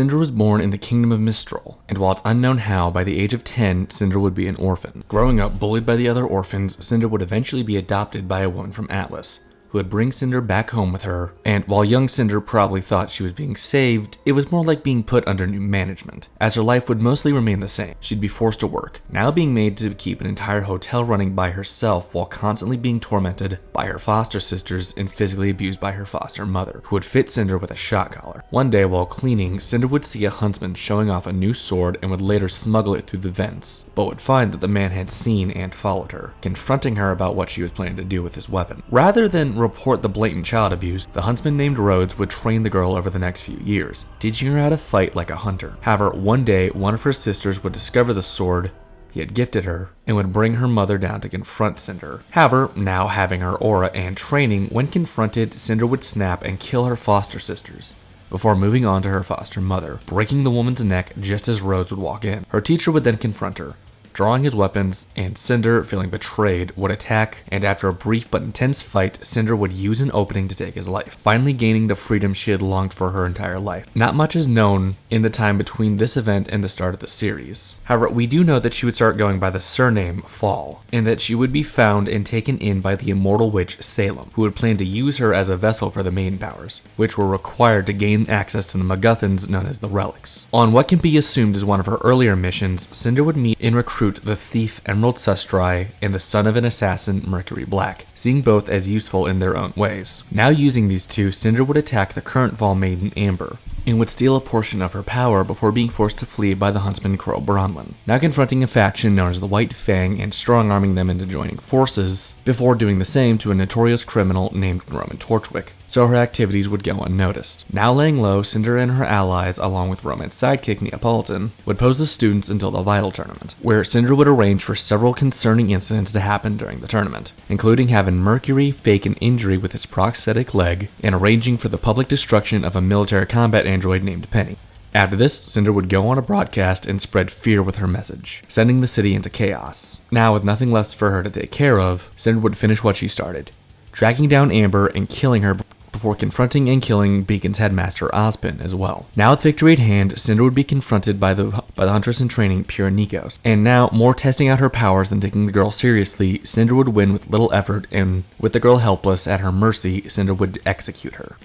Cinder was born in the kingdom of Mistral, and while it's unknown how, by the age of 10, Cinder would be an orphan. Growing up bullied by the other orphans, Cinder would eventually be adopted by a woman from Atlas, who would bring Cinder back home with her, and while young Cinder probably thought she was being saved, it was more like being put under new management, as her life would mostly remain the same. She'd be forced to work, now being made to keep an entire hotel running by herself while constantly being tormented by her foster sisters and physically abused by her foster mother, who would fit Cinder with a shot collar. One day while cleaning, Cinder would see a huntsman showing off a new sword and would later smuggle it through the vents, but would find that the man had seen and followed her, confronting her about what she was planning to do with his weapon. Rather than report the blatant child abuse, the huntsman named Rhodes would train the girl over the next few years, teaching her how to fight like a hunter. However, one day, one of her sisters would discover the sword he had gifted her and would bring her mother down to confront Cinder. However, now having her aura and training, when confronted, Cinder would snap and kill her foster sisters, before moving on to her foster mother, breaking the woman's neck just as Rhodes would walk in. Her teacher would then confront her, drawing his weapons, and Cinder, feeling betrayed, would attack, and after a brief but intense fight, Cinder would use an opening to take his life, finally gaining the freedom she had longed for her entire life. Not much is known in the time between this event and the start of the series. However, we do know that she would start going by the surname Fall, and that she would be found and taken in by the immortal witch Salem, who would plan to use her as a vessel for the maiden powers, which were required to gain access to the MacGuffins known as the Relics. On what can be assumed as one of her earlier missions, Cinder would meet and recruit the thief Emerald Sustrai and the son of an assassin Mercury Black, seeing both as useful in their own ways. Now using these two, Cinder would attack the current Fall Maiden Amber, and would steal a portion of her power before being forced to flee by the huntsman Crow Bronwyn, now confronting a faction known as the White Fang and strong-arming them into joining forces, before doing the same to a notorious criminal named Roman Torchwick, so her activities would go unnoticed. Now laying low, Cinder and her allies, along with Roman's sidekick Neapolitan, would pose the students until the Vital Tournament, where Cinder would arrange for several concerning incidents to happen during the tournament, including having Mercury fake an injury with his prosthetic leg, and arranging for the public destruction of a military combat android named Penny. After this, Cinder would go on a broadcast and spread fear with her message, sending the city into chaos. Now, with nothing left for her to take care of, Cinder would finish what she started, tracking down Amber and killing her before confronting and killing Beacon's headmaster Ozpin as well. Now with victory at hand, Cinder would be confronted by the huntress in training Pura Nikos, and now, more testing out her powers than taking the girl seriously, Cinder would win with little effort, and with the girl helpless at her mercy, Cinder would execute her,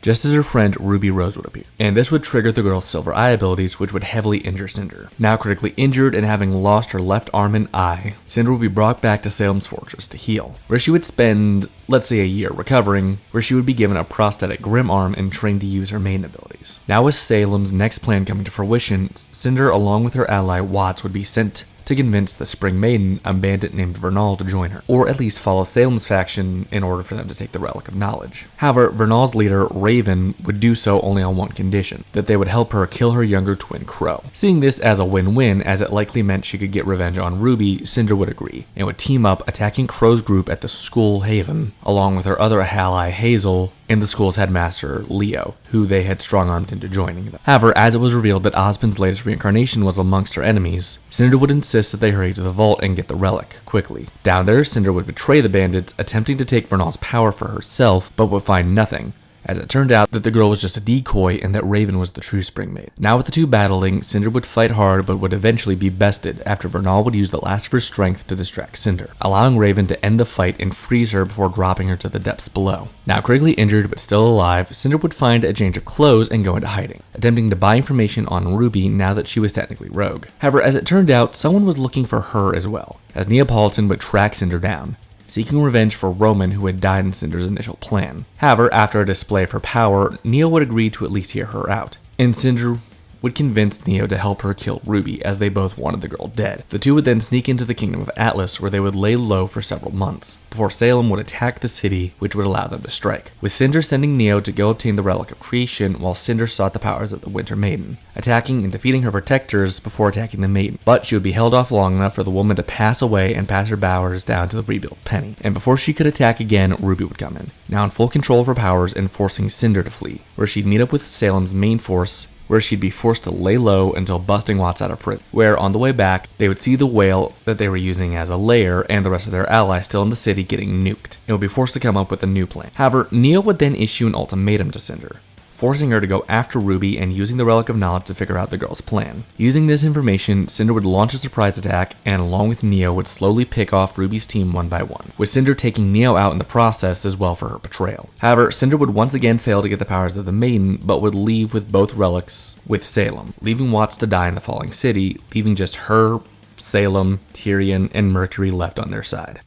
just as her friend Ruby Rose would appear. And this would trigger the girl's silver eye abilities, which would heavily injure Cinder. Now critically injured and having lost her left arm and eye, Cinder would be brought back to Salem's fortress to heal, where she would spend, let's say, a year recovering, where she would be given a prosthetic Grim arm and trained to use her main abilities. Now with Salem's next plan coming to fruition, Cinder along with her ally Watts would be sent to convince the Spring Maiden, a bandit named Vernal, to join her, or at least follow Salem's faction in order for them to take the Relic of Knowledge. However, Vernal's leader, Raven, would do so only on one condition, that they would help her kill her younger twin Crow. Seeing this as a win-win, as it likely meant she could get revenge on Ruby, Cinder would agree, and would team up attacking Crow's group at the school Haven, along with her other ally Hazel, and the school's headmaster, Leo, who they had strong-armed into joining them. However, as it was revealed that Ozpin's latest reincarnation was amongst her enemies, Cinder would insist that they hurry to the vault and get the relic, quickly. Down there, Cinder would betray the bandits, attempting to take Vernal's power for herself, but would find nothing, as it turned out that the girl was just a decoy and that Raven was the true Spring Maiden. Now with the two battling, Cinder would fight hard but would eventually be bested after Vernal would use the last of her strength to distract Cinder, allowing Raven to end the fight and freeze her before dropping her to the depths below. Now critically injured but still alive, Cinder would find a change of clothes and go into hiding, attempting to buy information on Ruby now that she was technically rogue. However, as it turned out, someone was looking for her as well, as Neapolitan would track Cinder down, seeking revenge for Roman, who had died in Cinder's initial plan. However, after a display of her power, Neo would agree to at least hear her out, and Cinder would convince Neo to help her kill Ruby, as they both wanted the girl dead. The two would then sneak into the kingdom of Atlas, where they would lay low for several months, before Salem would attack the city, which would allow them to strike, with Cinder sending Neo to go obtain the Relic of Creation, while Cinder sought the powers of the Winter Maiden, attacking and defeating her protectors before attacking the Maiden. But she would be held off long enough for the woman to pass away and pass her powers down to the rebuilt Penny, and before she could attack again, Ruby would come in, now in full control of her powers and forcing Cinder to flee, where she'd meet up with Salem's main force, where she'd be forced to lay low until busting Watts out of prison, where on the way back, they would see the whale that they were using as a lair and the rest of their allies still in the city getting nuked, and would be forced to come up with a new plan. However, Neo would then issue an ultimatum to Cinder, forcing her to go after RWBY and using the Relic of Knowledge to figure out the girl's plan. Using this information, Cinder would launch a surprise attack and along with Neo would slowly pick off RWBY's team one by one, with Cinder taking Neo out in the process as well for her betrayal. However, Cinder would once again fail to get the powers of the Maiden, but would leave with both relics with Salem, leaving Watts to die in the falling city, leaving just her, Salem, Tyrion, and Mercury left on their side.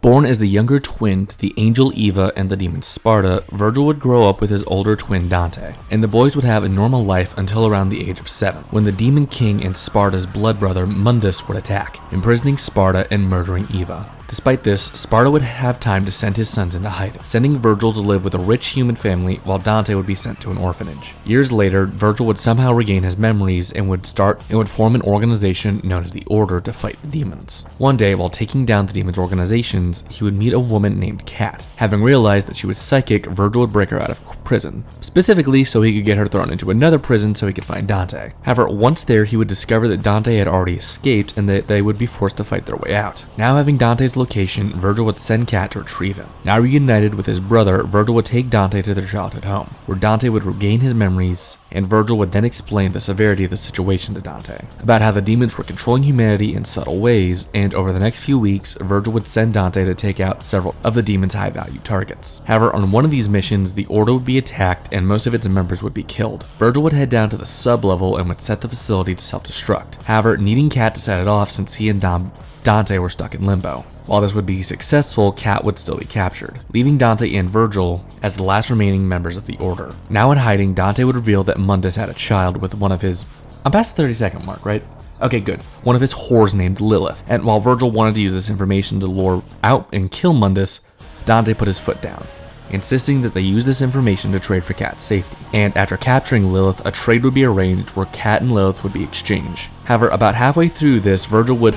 Born as the younger twin to the angel Eva and the demon Sparta, Vergil would grow up with his older twin Dante, and the boys would have a normal life until around the age of 7, when the demon king and Sparta's blood brother Mundus would attack, imprisoning Sparta and murdering Eva. Despite this, Sparta would have time to send his sons into hiding, sending Vergil to live with a rich human family while Dante would be sent to an orphanage. Years later, Vergil would somehow regain his memories and would form an organization known as the Order to fight the demons. One day, while taking down the demons' organizations, he would meet a woman named Kat. Having realized that she was psychic, Vergil would break her out of prison, specifically so he could get her thrown into another prison so he could find Dante. However, once there, he would discover that Dante had already escaped and that they would be forced to fight their way out. Now having Dante's location, Vergil would send Kat to retrieve him. Now reunited with his brother, Vergil would take Dante to their childhood home, where Dante would regain his memories, and Vergil would then explain the severity of the situation to Dante, about how the demons were controlling humanity in subtle ways, and over the next few weeks, Vergil would send Dante to take out several of the demons' high-value targets. However, on one of these missions, the Order would be attacked and most of its members would be killed. Vergil would head down to the sub-level and would set the facility to self-destruct, however, needing Kat to set it off since he and Dante were stuck in limbo. While this would be successful, Kat would still be captured, leaving Dante and Vergil as the last remaining members of the Order. Now in hiding, Dante would reveal that Mundus had a child with one of his... I'm past the 30-second mark, right? Okay, good. One of his whores named Lilith, and while Vergil wanted to use this information to lure out and kill Mundus, Dante put his foot down, insisting that they use this information to trade for Kat's safety. And after capturing Lilith, a trade would be arranged where Kat and Lilith would be exchanged. However, about halfway through this, Vergil would...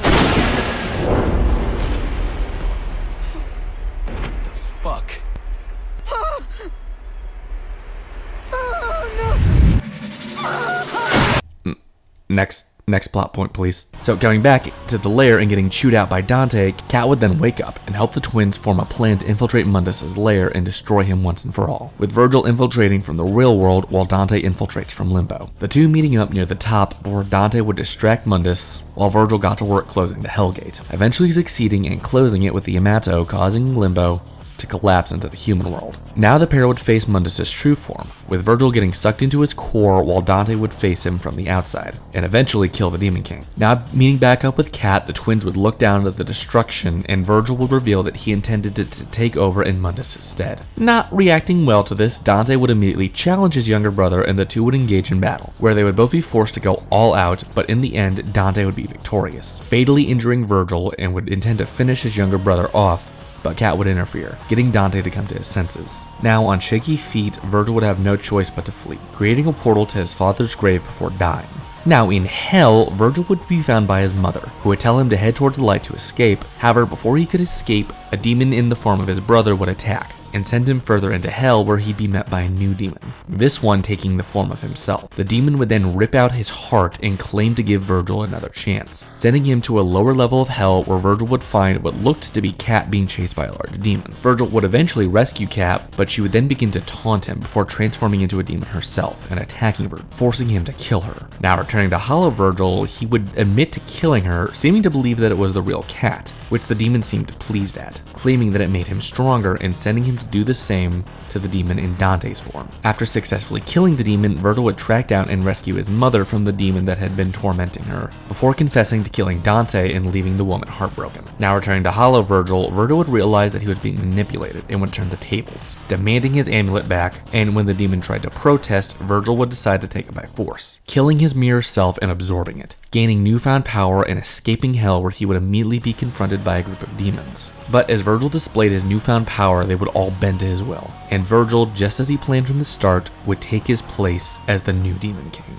Next plot point, please. So going back to the lair and getting chewed out by Dante, Kat would then wake up and help the twins form a plan to infiltrate Mundus' lair and destroy him once and for all, with Vergil infiltrating from the real world while Dante infiltrates from Limbo. The two meeting up near the top where Dante would distract Mundus while Vergil got to work closing the Hellgate, eventually succeeding in closing it with the Yamato causing Limbo to collapse into the human world. Now the pair would face Mundus' true form, with Vergil getting sucked into his core while Dante would face him from the outside, and eventually kill the Demon King. Now meeting back up with Kat, the twins would look down at the destruction, and Vergil would reveal that he intended to take over in Mundus' stead. Not reacting well to this, Dante would immediately challenge his younger brother and the two would engage in battle, where they would both be forced to go all out, but in the end, Dante would be victorious, fatally injuring Vergil and would intend to finish his younger brother off, but Kat would interfere, getting Dante to come to his senses. Now, on shaky feet, Vergil would have no choice but to flee, creating a portal to his father's grave before dying. Now, in hell, Vergil would be found by his mother, who would tell him to head towards the light to escape. However, before he could escape, a demon in the form of his brother would attack, and send him further into hell where he'd be met by a new demon, this one taking the form of himself. The demon would then rip out his heart and claim to give Vergil another chance, sending him to a lower level of hell where Vergil would find what looked to be Kat being chased by a large demon. Vergil would eventually rescue Kat, but she would then begin to taunt him before transforming into a demon herself and attacking Vergil, forcing him to kill her. Now returning to Hollow Vergil, he would admit to killing her, seeming to believe that it was the real Kat, which the demon seemed pleased at, claiming that it made him stronger and sending him to do the same to the demon in Dante's form. After successfully killing the demon, Vergil would track down and rescue his mother from the demon that had been tormenting her, before confessing to killing Dante and leaving the woman heartbroken. Now returning to Hollow Vergil, Vergil would realize that he was being manipulated and would turn the tables, demanding his amulet back, and when the demon tried to protest, Vergil would decide to take it by force, killing his mirror self and absorbing it, gaining newfound power and escaping hell where he would immediately be confronted by a group of demons. But as Vergil displayed his newfound power, they would all bend to his will, and Vergil, just as he planned from the start, would take his place as the new Demon King.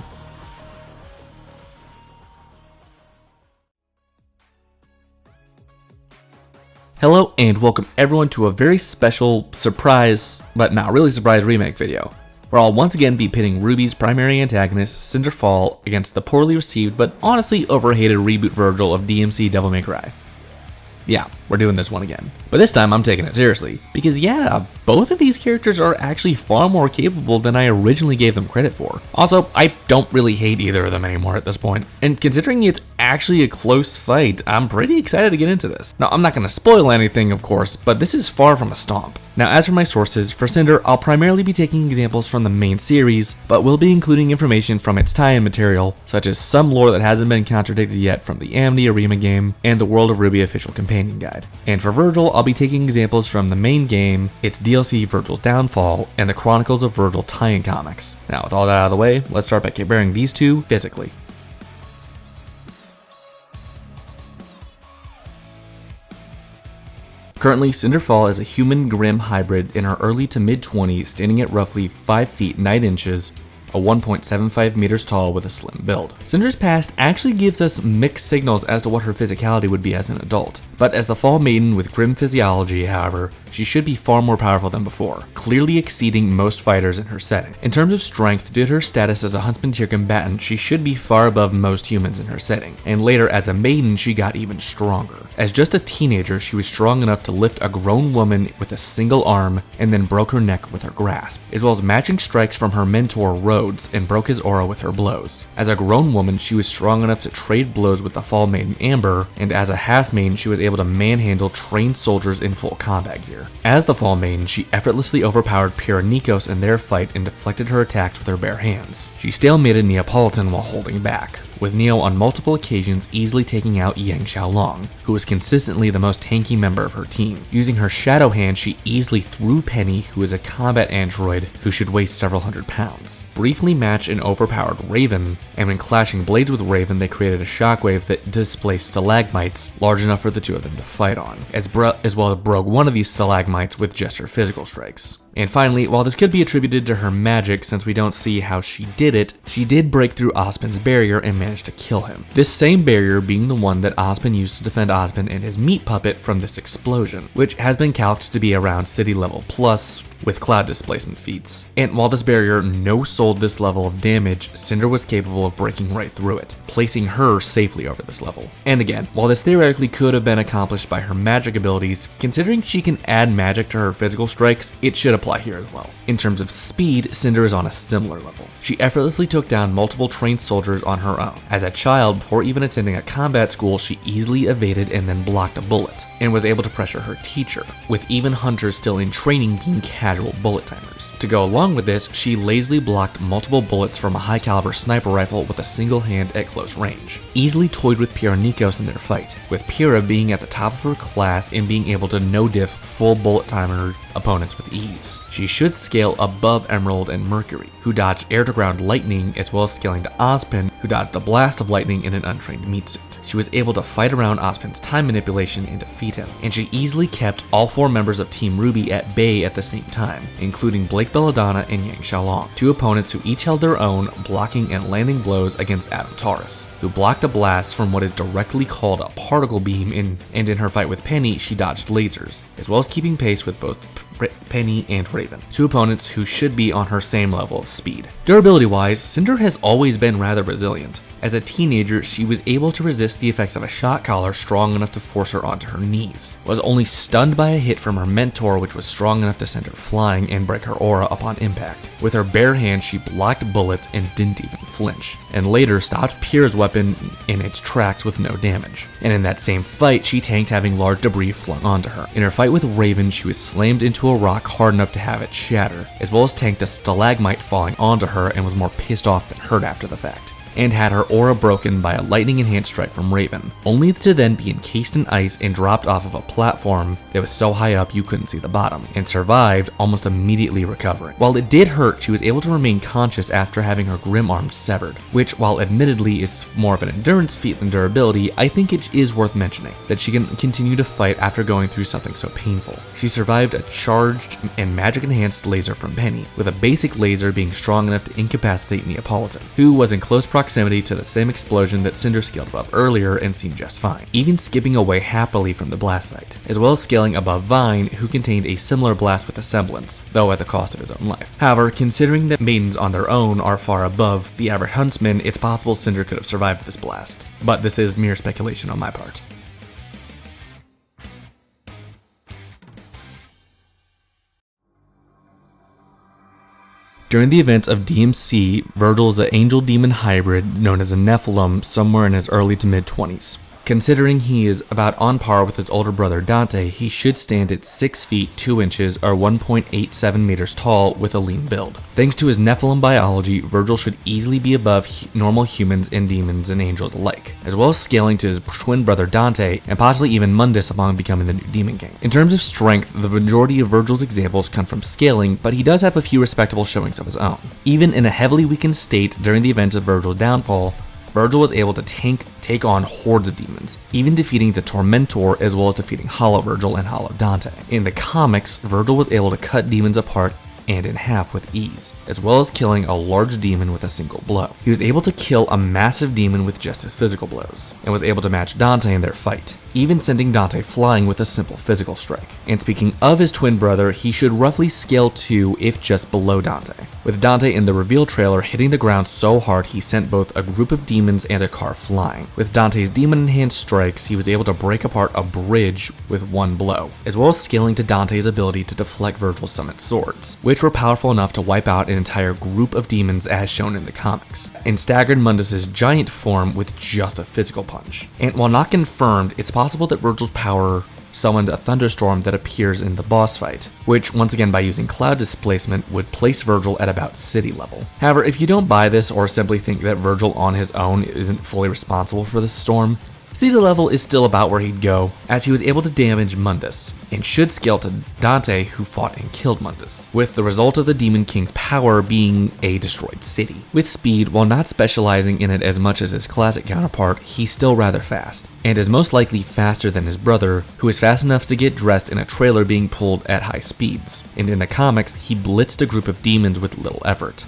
Hello and welcome everyone to a very special surprise, but not really surprise remake video, where I'll once again be pitting RWBY's primary antagonist, Cinderfall, against the poorly received but honestly overhated reboot Vergil of DmC Devil May Cry. Yeah, we're doing this one again. But this time I'm taking it seriously, because yeah, both of these characters are actually far more capable than I originally gave them credit for. Also, I don't really hate either of them anymore at this point, and considering it's actually a close fight, I'm pretty excited to get into this. Now, I'm not going to spoil anything, of course, but this is far from a stomp. Now, as for my sources, for Cinder, I'll primarily be taking examples from the main series, but will be including information from its tie-in material, such as some lore that hasn't been contradicted yet from the Amity Remake game and the World of RWBY official companion guide. And for Vergil, I'll be taking examples from the main game, its DLC Vergil's Downfall, and the Chronicles of Vergil tie-in comics. Now, with all that out of the way, let's start by comparing these two physically. Currently, Cinderfall is a human-Grimm hybrid in her early to mid-20s, standing at roughly 5 feet 9 inches, a 1.75 meters tall with a slim build. Cinder's past actually gives us mixed signals as to what her physicality would be as an adult, but as the Fall Maiden with Grimm physiology, however, she should be far more powerful than before, clearly exceeding most fighters in her setting. In terms of strength, due to her status as a Huntsman tier combatant, she should be far above most humans in her setting, and later as a maiden she got even stronger. As just a teenager, she was strong enough to lift a grown woman with a single arm and then broke her neck with her grasp, as well as matching strikes from her mentor Rhodes and broke his aura with her blows. As a grown woman, she was strong enough to trade blows with the Fall Maiden Amber, and as a half maiden she was able to manhandle trained soldiers in full combat gear. As the Fall Maiden, she effortlessly overpowered Nikos in their fight and deflected her attacks with her bare hands. She stalemated Neapolitan while holding back, with Neo on multiple occasions easily taking out Yang Xiaolong, who was consistently the most tanky member of her team. Using her Shadow Hand, she easily threw Penny, who is a combat android who should weigh several hundred pounds. Briefly matched and overpowered Raven, and when clashing blades with Raven, they created a shockwave that displaced stalagmites large enough for the two of them to fight on, as well as broke one of these stalagmites with just her physical strikes. And finally, while this could be attributed to her magic since we don't see how she did it, she did break through Ozpin's barrier and managed to kill him. This same barrier being the one that Ozpin used to defend Ozpin and his meat puppet from this explosion, which has been calced to be around city level plus, with cloud displacement feats. And while this barrier no-sold this level of damage, Cinder was capable of breaking right through it, placing her safely over this level. And again, while this theoretically could have been accomplished by her magic abilities, considering she can add magic to her physical strikes, it should apply here as well. In terms of speed, Cinder is on a similar level. She effortlessly took down multiple trained soldiers on her own. As a child, before even attending a combat school, she easily evaded and then blocked a bullet, and was able to pressure her teacher, with even hunters still in training being casual bullet timers. To go along with this, she lazily blocked multiple bullets from a high caliber sniper rifle with a single hand at close range. Easily toyed with Nikos in their fight, with Pyrrha being at the top of her class and being able to no-diff full bullet timer opponents with ease. She should scale above Emerald and Mercury, who dodged air-to-ground lightning, as well as scaling to Ozpin, who dodged a blast of lightning in an untrained meat suit. She was able to fight around Ozpin's time manipulation and defeat him, and she easily kept all 4 members of Team RWBY at bay at the same time, including Blake Belladonna and Yang Xiaolong, 2 opponents who each held their own, blocking and landing blows against Adam Taurus, who blocked a blast from what is directly called a particle beam, and in her fight with Penny, she dodged lasers, as well as keeping pace with both Penny and Raven, 2 opponents who should be on her same level of speed. Durability-wise, Cinder has always been rather resilient. As a teenager, she was able to resist the effects of a shot collar strong enough to force her onto her knees, was only stunned by a hit from her mentor which was strong enough to send her flying and break her aura upon impact. With her bare hand, she blocked bullets and didn't even flinch, and later stopped Pyrrha's weapon in its tracks with no damage. And in that same fight, she tanked having large debris flung onto her. In her fight with Raven, she was slammed into a rock hard enough to have it shatter, as well as tanked a stalagmite falling onto her and was more pissed off than hurt after the fact, and had her aura broken by a lightning enhanced strike from Raven, only to then be encased in ice and dropped off of a platform that was so high up you couldn't see the bottom, and survived, almost immediately recovering. While it did hurt, she was able to remain conscious after having her Grimm arm severed, which, while admittedly is more of an endurance feat than durability, I think it is worth mentioning that she can continue to fight after going through something so painful. She survived a charged and magic enhanced laser from Penny, with a basic laser being strong enough to incapacitate Neapolitan, who was in close proximity to the same explosion that Cinder scaled above earlier and seemed just fine, even skipping away happily from the blast site, as well as scaling above Vine, who contained a similar blast with a semblance, though at the cost of his own life. However, considering that maidens on their own are far above the average huntsman, it's possible Cinder could have survived this blast, but this is mere speculation on my part. During the events of DmC, Vergil is an angel-demon hybrid known as a Nephilim somewhere in his early to mid-20s. Considering he is about on par with his older brother Dante, he should stand at 6 feet 2 inches or 1.87 meters tall with a lean build. Thanks to his Nephilim biology, Vergil should easily be above normal humans and demons and angels alike, as well as scaling to his twin brother Dante and possibly even Mundus upon becoming the new Demon King. In terms of strength, the majority of Vergil's examples come from scaling, but he does have a few respectable showings of his own. Even in a heavily weakened state during the events of Vergil's downfall, Vergil was able to take on hordes of demons, even defeating the Tormentor as well as defeating Hollow Vergil and Hollow Dante. In the comics, Vergil was able to cut demons apart and in half with ease, as well as killing a large demon with a single blow. He was able to kill a massive demon with just his physical blows, and was able to match Dante in their fight, even sending Dante flying with a simple physical strike. And speaking of his twin brother, he should roughly scale to, if just below Dante, with Dante in the reveal trailer hitting the ground so hard he sent both a group of demons and a car flying. With Dante's demon-enhanced strikes, he was able to break apart a bridge with one blow, as well as scaling to Dante's ability to deflect Vergil's summoned swords, which were powerful enough to wipe out an entire group of demons as shown in the comics, and staggered Mundus's giant form with just a physical punch. And while not confirmed, it's possible that Vergil's power summoned a thunderstorm that appears in the boss fight, which once again by using cloud displacement would place Vergil at about city level. However, if you don't buy this or simply think that Vergil on his own isn't fully responsible for this storm, city level is still about where he'd go, as he was able to damage Mundus, and should scale to Dante, who fought and killed Mundus, with the result of the Demon King's power being a destroyed city. With speed, while not specializing in it as much as his classic counterpart, he's still rather fast, and is most likely faster than his brother, who is fast enough to get dressed in a trailer being pulled at high speeds, and in the comics, he blitzed a group of demons with little effort.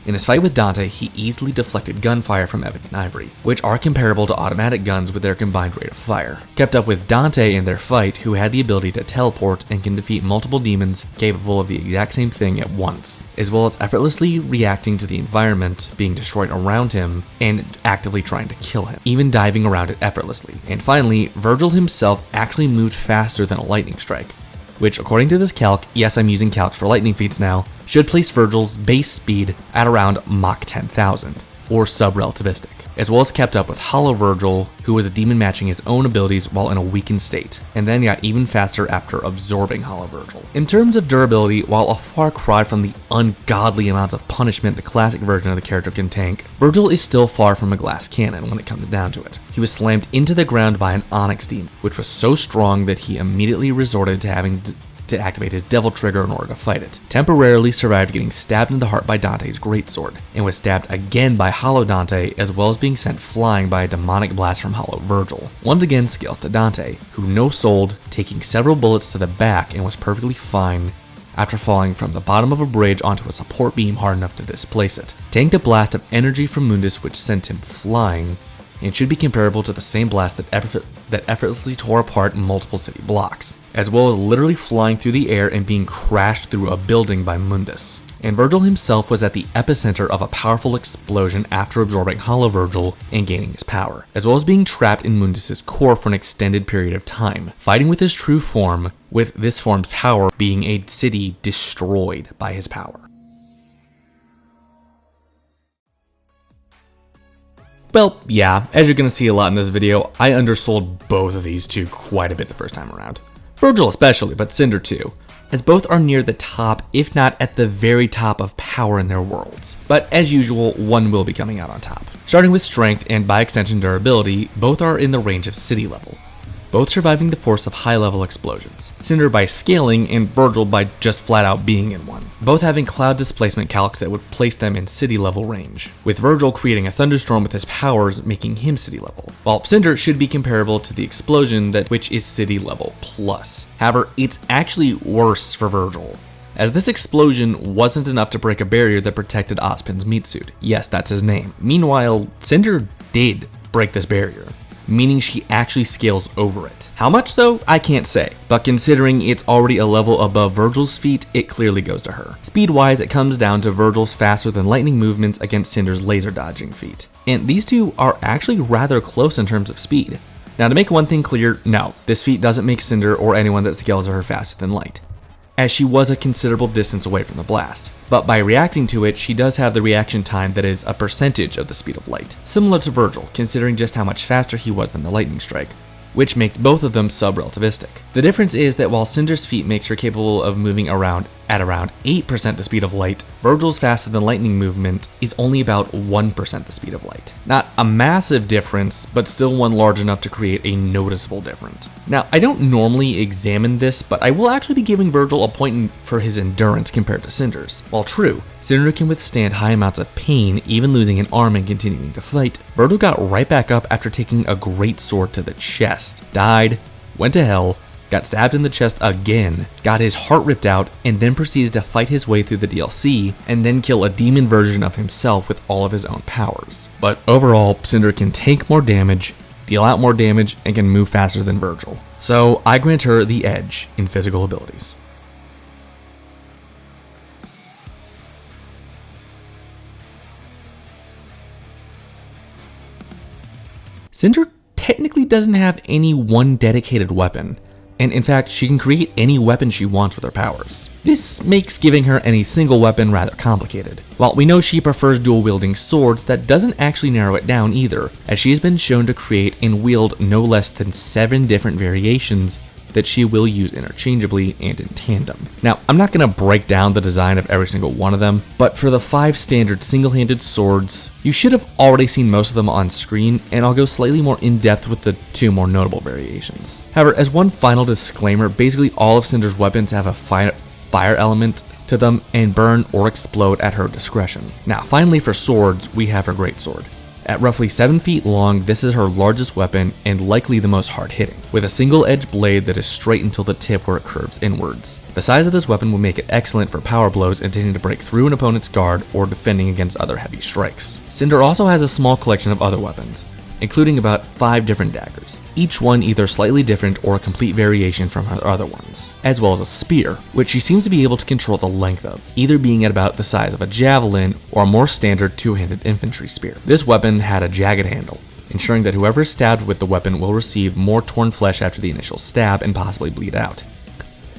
In his fight with Dante, he easily deflected gunfire from Ebony and Ivory, which are comparable to automatic guns with their combined rate of fire. Kept up with Dante in their fight, who had the ability to teleport and can defeat multiple demons capable of the exact same thing at once, as well as effortlessly reacting to the environment being destroyed around him and actively trying to kill him, even diving around it effortlessly. And finally, Vergil himself actually moved faster than a lightning strike, which according to this calc, yes I'm using calcs for lightning feats now, should place Vergil's base speed at around Mach 10,000, or sub-relativistic, as well as kept up with Hollow Vergil, who was a demon matching his own abilities while in a weakened state, and then got even faster after absorbing Hollow Vergil. In terms of durability, while a far cry from the ungodly amounts of punishment the classic version of the character can tank, Vergil is still far from a glass cannon when it comes down to it. He was slammed into the ground by an Onyx demon, which was so strong that he immediately resorted to having to activate his Devil Trigger in order to fight it, temporarily survived getting stabbed in the heart by Dante's greatsword, and was stabbed again by Hollow Dante, as well as being sent flying by a demonic blast from Hollow Vergil. Once again scales to Dante, who no-souled, taking several bullets to the back and was perfectly fine after falling from the bottom of a bridge onto a support beam hard enough to displace it. Tanked a blast of energy from Mundus which sent him flying, and should be comparable to the same blast that effortlessly tore apart multiple city blocks, as well as literally flying through the air and being crashed through a building by Mundus. And Vergil himself was at the epicenter of a powerful explosion after absorbing Hollow Vergil and gaining his power, as well as being trapped in Mundus's core for an extended period of time, fighting with his true form, with this form's power being a city destroyed by his power. Well, yeah, as you're gonna see a lot in this video, I undersold both of these two quite a bit the first time around. Vergil especially, but Cinder too, as both are near the top, if not at the very top of power in their worlds. But as usual, one will be coming out on top. Starting with strength and by extension durability, both are in the range of city level, both surviving the force of high-level explosions. Cinder by scaling and Vergil by just flat out being in one, both having cloud displacement calcs that would place them in city-level range, with Vergil creating a thunderstorm with his powers making him city-level, while Cinder should be comparable to the explosion which is city-level plus. However, it's actually worse for Vergil, as this explosion wasn't enough to break a barrier that protected Ozpin's meat suit. Yes, that's his name. Meanwhile, Cinder did break this barrier, meaning she actually scales over it. How much though? I can't say, but considering it's already a level above Vergil's feat, it clearly goes to her. Speed-wise, it comes down to Vergil's faster than lightning movements against Cinder's laser dodging feat, and these two are actually rather close in terms of speed. Now to make one thing clear, no, this feat doesn't make Cinder or anyone that scales her faster than light. as she was a considerable distance away from the blast. But by reacting to it, she does have the reaction time that is a percentage of the speed of light, similar to Vergil, considering just how much faster he was than the lightning strike, which makes both of them sub-relativistic. The difference is that while Cinder's feat makes her capable of moving around at around 8% the speed of light, Vergil's faster than lightning movement is only about 1% the speed of light. Not a massive difference, but still one large enough to create a noticeable difference. Now, I don't normally examine this, but I will actually be giving Vergil a point for his endurance compared to Cinder's. While true, Cinder can withstand high amounts of pain, even losing an arm and continuing to fight, Vergil got right back up after taking a great sword to the chest, died, went to hell, got stabbed in the chest again, got his heart ripped out, and then proceeded to fight his way through the DLC, and then kill a demon version of himself with all of his own powers. But overall, Cinder can take more damage, deal out more damage, and can move faster than Vergil. So I grant her the edge in physical abilities. Cinder technically doesn't have any one dedicated weapon, and in fact, she can create any weapon she wants with her powers. This makes giving her any single weapon rather complicated. While we know she prefers dual-wielding swords, that doesn't actually narrow it down either, as she has been shown to create and wield no less than 7 different variations that she will use interchangeably and in tandem. Now, I'm not going to break down the design of every single one of them, but for the 5 standard single-handed swords, you should have already seen most of them on screen, and I'll go slightly more in-depth with the 2 more notable variations. However, as one final disclaimer, basically all of Cinder's weapons have a fire element to them and burn or explode at her discretion. Now, finally for swords, we have her greatsword. At roughly 7 feet long, this is her largest weapon and likely the most hard-hitting, with a single-edged blade that is straight until the tip where it curves inwards. The size of this weapon will make it excellent for power blows intending to break through an opponent's guard or defending against other heavy strikes. Cinder also has a small collection of other weapons, including about 5 different daggers, each one either slightly different or a complete variation from her other ones, as well as a spear, which she seems to be able to control the length of, either being at about the size of a javelin or a more standard 2-handed infantry spear. This weapon had a jagged handle, ensuring that whoever is stabbed with the weapon will receive more torn flesh after the initial stab and possibly bleed out,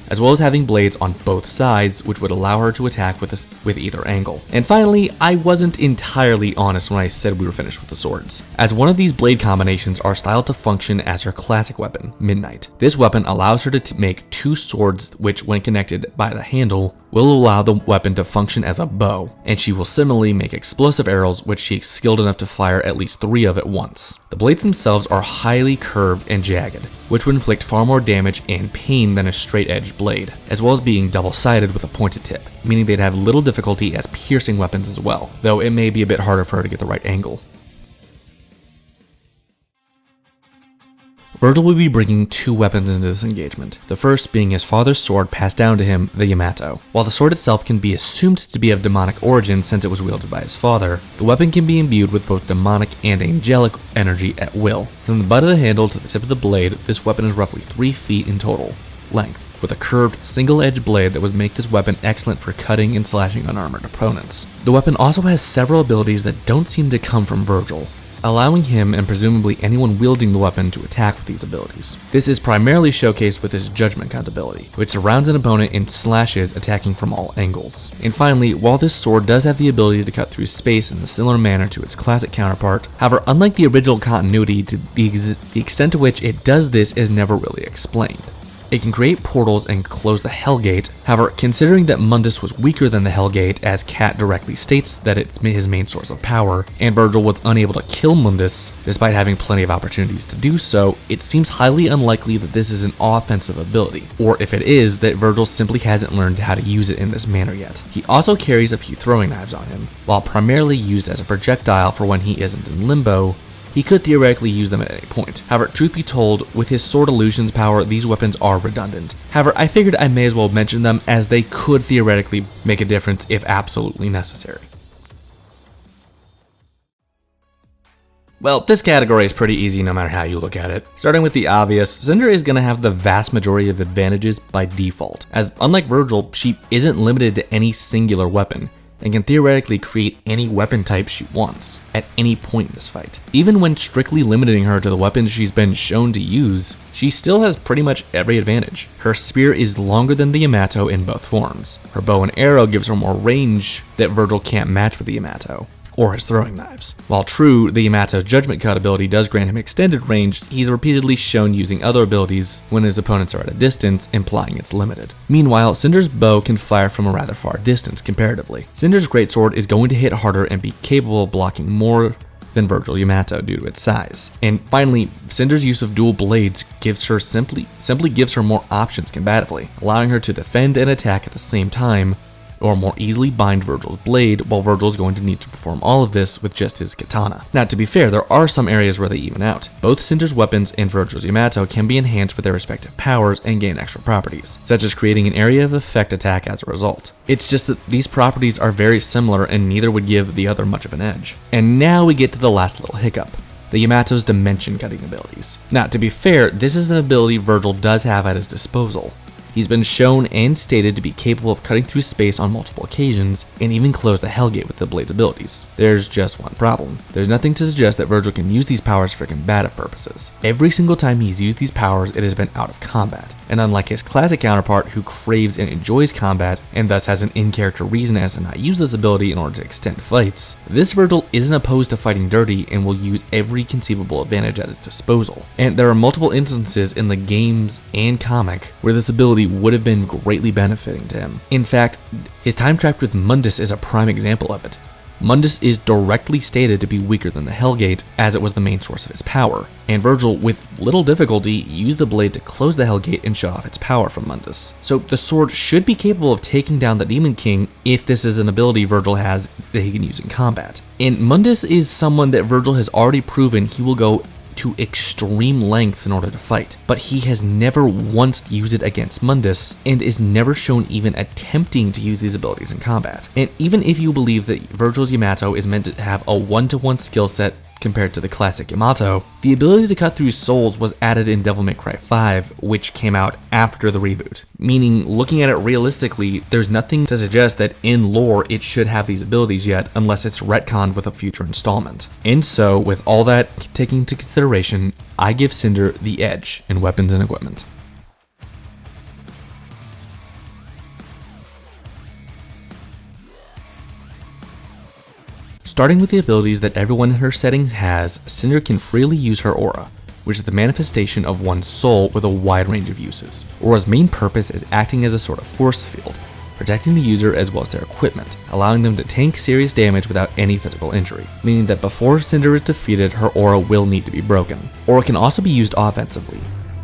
as well as having blades on both sides, which would allow her to attack with either angle. And finally, I wasn't entirely honest when I said we were finished with the swords, as one of these blade combinations are styled to function as her classic weapon, Midnight. This weapon allows her to make 2 swords which, when connected by the handle, will allow the weapon to function as a bow, and she will similarly make explosive arrows which she is skilled enough to fire at least 3 of at once. The blades themselves are highly curved and jagged, which would inflict far more damage and pain than a straight-edged blade, as well as being double-sided with a pointed tip, meaning they'd have little difficulty as piercing weapons as well, though it may be a bit harder for her to get the right angle. Vergil will be bringing 2 weapons into this engagement, the first being his father's sword passed down to him, the Yamato. While the sword itself can be assumed to be of demonic origin since it was wielded by his father, the weapon can be imbued with both demonic and angelic energy at will. From the butt of the handle to the tip of the blade, this weapon is roughly 3 feet in total length, with a curved, single-edged blade that would make this weapon excellent for cutting and slashing unarmored opponents. The weapon also has several abilities that don't seem to come from Vergil, allowing him and presumably anyone wielding the weapon to attack with these abilities. This is primarily showcased with his Judgment Cut ability, which surrounds an opponent and slashes, attacking from all angles. And finally, while this sword does have the ability to cut through space in a similar manner to its classic counterpart, however, unlike the original continuity, the extent to which it does this is never really explained. It can create portals and close the Hellgate. However, considering that Mundus was weaker than the Hellgate, as Cat directly states that it's his main source of power, and Vergil was unable to kill Mundus, despite having plenty of opportunities to do so, it seems highly unlikely that this is an offensive ability, or if it is, that Vergil simply hasn't learned how to use it in this manner yet. He also carries a few throwing knives on him, while primarily used as a projectile for when he isn't in limbo. He could theoretically use them at any point. However, truth be told, with his Sword Illusions power, these weapons are redundant. However, I figured I may as well mention them, as they could theoretically make a difference if absolutely necessary. Well, this category is pretty easy no matter how you look at it. Starting with the obvious, Cinder is going to have the vast majority of advantages by default, as unlike Vergil, she isn't limited to any singular weapon. and can theoretically create any weapon type she wants at any point in this fight. Even when strictly limiting her to the weapons she's been shown to use, she still has pretty much every advantage. Her spear is longer than the Yamato in both forms. Her bow and arrow gives her more range that Vergil can't match with the Yamato, or his throwing knives. While true, the Yamato's Judgment Cut ability does grant him extended range, he's repeatedly shown using other abilities when his opponents are at a distance, implying it's limited. Meanwhile, Cinder's bow can fire from a rather far distance comparatively. Cinder's greatsword is going to hit harder and be capable of blocking more than Vergil Yamato due to its size. And finally, Cinder's use of dual blades simply gives her more options combatively, allowing her to defend and attack at the same time, or more easily bind Vergil's blade, while Vergil's going to need to perform all of this with just his katana. Now, to be fair, there are some areas where they even out. Both Cinder's weapons and Vergil's Yamato can be enhanced with their respective powers and gain extra properties, such as creating an area of effect attack as a result. It's just that these properties are very similar and neither would give the other much of an edge. And now we get to the last little hiccup: the Yamato's dimension cutting abilities. Now, to be fair, this is an ability Vergil does have at his disposal. He's been shown and stated to be capable of cutting through space on multiple occasions, and even close the Hellgate with the blade's abilities. There's just one problem. There's nothing to suggest that Vergil can use these powers for combative purposes. Every single time he's used these powers, it has been out of combat, and unlike his classic counterpart who craves and enjoys combat, and thus has an in-character reason as to not use this ability in order to extend fights, this Vergil isn't opposed to fighting dirty and will use every conceivable advantage at his disposal. And there are multiple instances in the games and comic where this ability would have been greatly benefiting to him. In fact, his time trapped with Mundus is a prime example of it. Mundus is directly stated to be weaker than the Hellgate, as it was the main source of his power, and Vergil, with little difficulty, used the blade to close the Hellgate and shut off its power from Mundus. So the sword should be capable of taking down the Demon King if this is an ability Vergil has that he can use in combat. And Mundus is someone that Vergil has already proven he will go to extreme lengths in order to fight, but he has never once used it against Mundus, and is never shown even attempting to use these abilities in combat. And even if you believe that Vergil's Yamato is meant to have a 1-to-1 skill set compared to the classic Yamato, the ability to cut through souls was added in Devil May Cry 5, which came out after the reboot. Meaning, looking at it realistically, there's nothing to suggest that in lore it should have these abilities yet, unless it's retconned with a future installment. And so, with all that taken into consideration, I give Cinder the edge in weapons and equipment. Starting with the abilities that everyone in her settings has, Cinder can freely use her aura, which is the manifestation of one's soul with a wide range of uses. Aura's main purpose is acting as a sort of force field, protecting the user as well as their equipment, allowing them to tank serious damage without any physical injury, meaning that before Cinder is defeated, her aura will need to be broken. Aura can also be used offensively,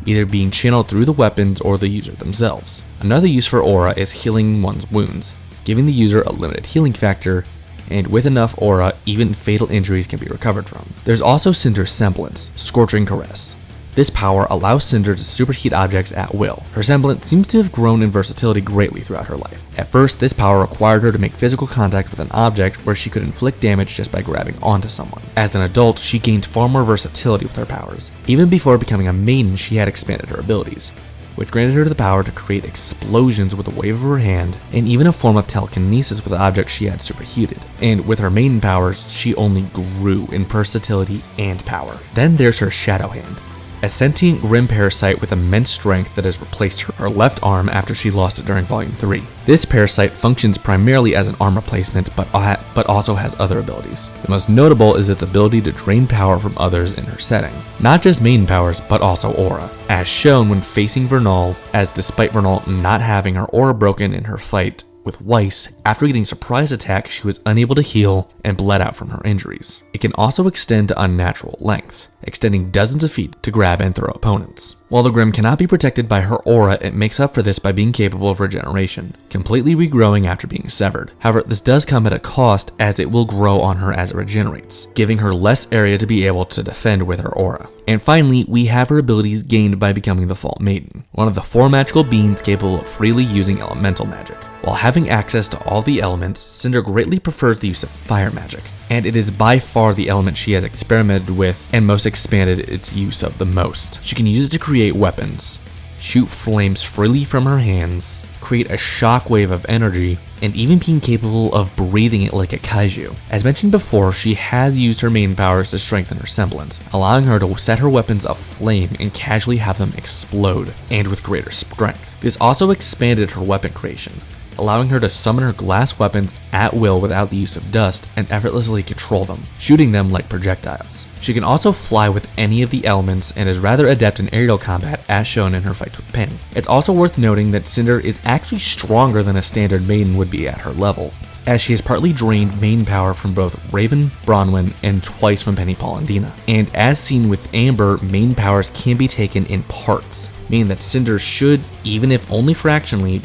either being channeled through the weapons or the user themselves. Another use for aura is healing one's wounds, giving the user a limited healing factor, and with enough aura, even fatal injuries can be recovered from. There's also Cinder's Semblance, Scorching Caress. This power allows Cinder to superheat objects at will. Her semblance seems to have grown in versatility greatly throughout her life. At first, this power required her to make physical contact with an object where she could inflict damage just by grabbing onto someone. As an adult, she gained far more versatility with her powers. Even before becoming a maiden, she had expanded her abilities, which granted her the power to create explosions with a wave of her hand, and even a form of telekinesis with objects she had superheated. And with her maiden powers, she only grew in versatility and power. Then there's her Shadow Hand, a sentient grim parasite with immense strength that has replaced her left arm after she lost it during Volume 3. This parasite functions primarily as an arm replacement, but also has other abilities. The most notable is its ability to drain power from others in her setting. Not just main powers, but also aura, as shown when facing Vernal, as despite Vernal not having her aura broken in her fight with Weiss, after getting surprise attack, she was unable to heal and bled out from her injuries. It can also extend to unnatural lengths, extending dozens of feet to grab and throw opponents. While the Grim cannot be protected by her aura, it makes up for this by being capable of regeneration, completely regrowing after being severed. However, this does come at a cost, as it will grow on her as it regenerates, giving her less area to be able to defend with her aura. And finally, we have her abilities gained by becoming the Fall Maiden, one of the 4 magical beings capable of freely using elemental magic. While having access to all the elements, Cinder greatly prefers the use of fire magic, and it is by far the element she has experimented with and most expanded its use of the most. She can use it to create weapons. shoot flames freely from her hands, create a shockwave of energy, and even being capable of breathing it like a kaiju. As mentioned before, she has used her main powers to strengthen her semblance, allowing her to set her weapons aflame and casually have them explode, and with greater strength. This also expanded her weapon creation, allowing her to summon her glass weapons at will without the use of dust and effortlessly control them, shooting them like projectiles. She can also fly with any of the elements and is rather adept in aerial combat as shown in her fights with Penny. It's also worth noting that Cinder is actually stronger than a standard maiden would be at her level, as she has partly drained main power from both Raven, Bronwyn, and twice from Penny Paulandina. And as seen with Amber, main powers can be taken in parts, meaning that Cinder should, even if only fractionally,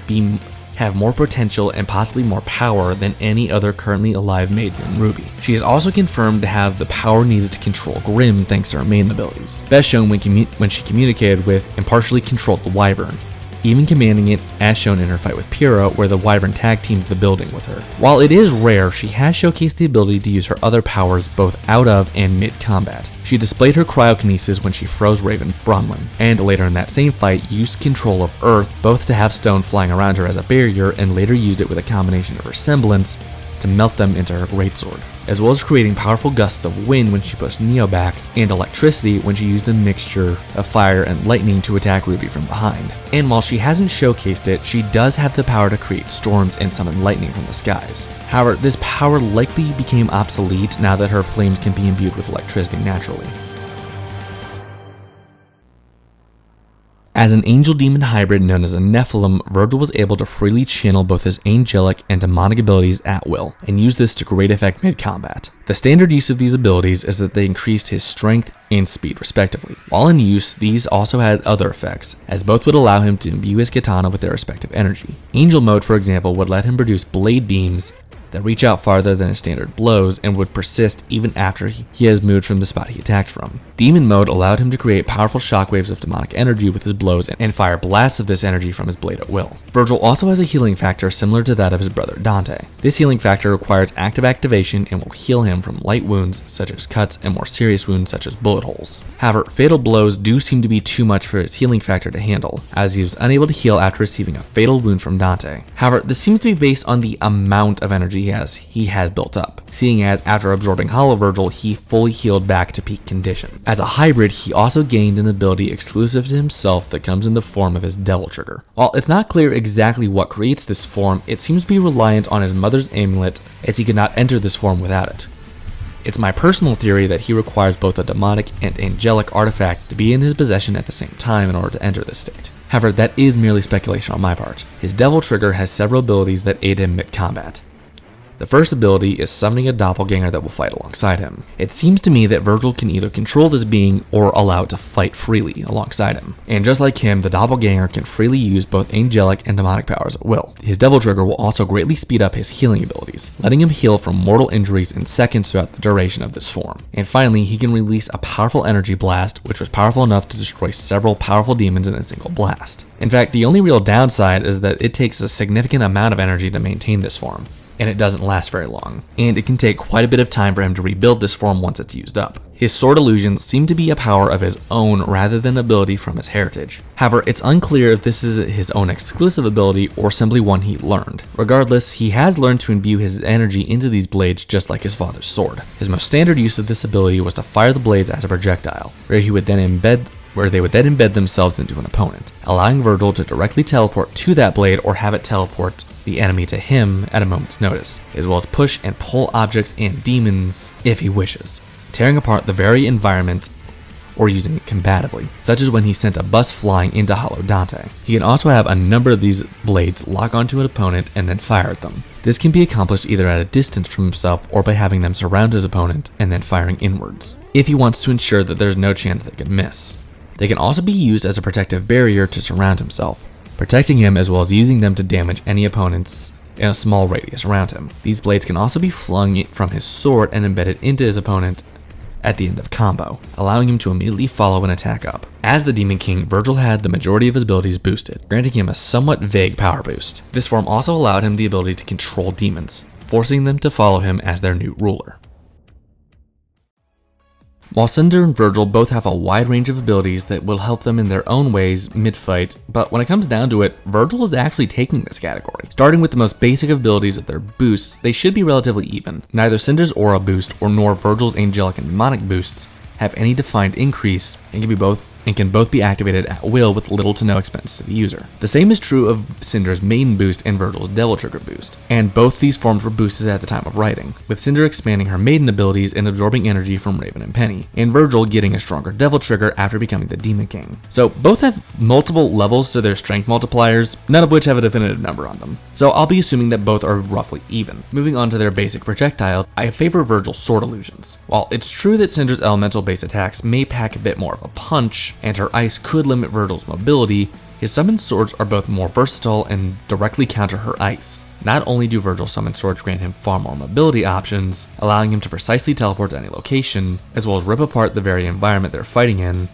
have more potential and possibly more power than any other currently alive maiden in RWBY. She is also confirmed to have the power needed to control Grimm thanks to her main abilities, best shown when she communicated with and partially controlled the Wyvern, even commanding it as shown in her fight with Pyrrha, where the Wyvern tag teamed the building with her. While it is rare, she has showcased the ability to use her other powers both out of and mid-combat. She displayed her cryokinesis when she froze Raven Bronwyn, and later in that same fight used control of Earth both to have stone flying around her as a barrier and later used it with a combination of her semblance to melt them into her greatsword, as well as creating powerful gusts of wind when she pushed Neo back, and electricity when she used a mixture of fire and lightning to attack RWBY from behind. And while she hasn't showcased it, she does have the power to create storms and summon lightning from the skies. However, this power likely became obsolete now that her flames can be imbued with electricity naturally. As an angel-demon hybrid known as a Nephilim, Vergil was able to freely channel both his angelic and demonic abilities at will, and use this to great effect mid-combat. The standard use of these abilities is that they increased his strength and speed respectively. While in use, these also had other effects, as both would allow him to imbue his katana with their respective energy. Angel mode, for example, would let him produce blade beams that reach out farther than his standard blows and would persist even after he has moved from the spot he attacked from. Demon mode allowed him to create powerful shockwaves of demonic energy with his blows and fire blasts of this energy from his blade at will. Vergil also has a healing factor similar to that of his brother Dante. This healing factor requires active activation and will heal him from light wounds such as cuts and more serious wounds such as bullet holes. However, fatal blows do seem to be too much for his healing factor to handle, as he was unable to heal after receiving a fatal wound from Dante. However, this seems to be based on the amount of energy he has built up, seeing as after absorbing Hollow Vergil, he fully healed back to peak condition. As a hybrid, he also gained an ability exclusive to himself that comes in the form of his Devil Trigger. While it's not clear exactly what creates this form, it seems to be reliant on his mother's amulet, as he could not enter this form without it. It's my personal theory that he requires both a demonic and angelic artifact to be in his possession at the same time in order to enter this state. However, that is merely speculation on my part. His Devil Trigger has several abilities that aid him mid-combat. The first ability is summoning a doppelganger that will fight alongside him. It seems to me that Vergil can either control this being or allow it to fight freely alongside him. And just like him, the doppelganger can freely use both angelic and demonic powers at will. His Devil Trigger will also greatly speed up his healing abilities, letting him heal from mortal injuries in seconds throughout the duration of this form. And finally, he can release a powerful energy blast, which was powerful enough to destroy several powerful demons in a single blast. In fact, the only real downside is that it takes a significant amount of energy to maintain this form, and it doesn't last very long, and it can take quite a bit of time for him to rebuild this form once it's used up. His sword illusions seem to be a power of his own rather than ability from his heritage. However, it's unclear if this is his own exclusive ability or simply one he learned. Regardless, he has learned to imbue his energy into these blades just like his father's sword. His most standard use of this ability was to fire the blades as a projectile, where they would then embed themselves into an opponent, allowing Vergil to directly teleport to that blade or have it teleport the enemy to him at a moment's notice, as well as push and pull objects and demons if he wishes, tearing apart the very environment or using it combatively, such as when he sent a bus flying into Hollow Dante. He can also have a number of these blades lock onto an opponent and then fire at them. This can be accomplished either at a distance from himself or by having them surround his opponent and then firing inwards, if he wants to ensure that there's no chance they can miss. They can also be used as a protective barrier to surround himself, protecting him as well as using them to damage any opponents in a small radius around him. These blades can also be flung from his sword and embedded into his opponent at the end of a combo, allowing him to immediately follow an attack up. As the Demon King, Vergil had the majority of his abilities boosted, granting him a somewhat vague power boost. This form also allowed him the ability to control demons, forcing them to follow him as their new ruler. While Cinder and Vergil both have a wide range of abilities that will help them in their own ways mid-fight, but when it comes down to it, Vergil is actually taking this category. Starting with the most basic abilities of their boosts, they should be relatively even. Neither Cinder's aura boost nor Vergil's angelic and demonic boosts have any defined increase and can both be activated at will with little to no expense to the user. The same is true of Cinder's main boost and Vergil's Devil Trigger boost, and both these forms were boosted at the time of writing, with Cinder expanding her maiden abilities and absorbing energy from Raven and Penny, and Vergil getting a stronger Devil Trigger after becoming the Demon King. So both have multiple levels to their strength multipliers, none of which have a definitive number on them, so I'll be assuming that both are roughly even. Moving on to their basic projectiles, I favor Vergil's Sword Illusions. While it's true that Cinder's elemental base attacks may pack a bit more of a punch, and her ice could limit Vergil's mobility, his summoned swords are both more versatile and directly counter her ice. Not only do Vergil's summoned swords grant him far more mobility options, allowing him to precisely teleport to any location, as well as rip apart the very environment they're fighting in,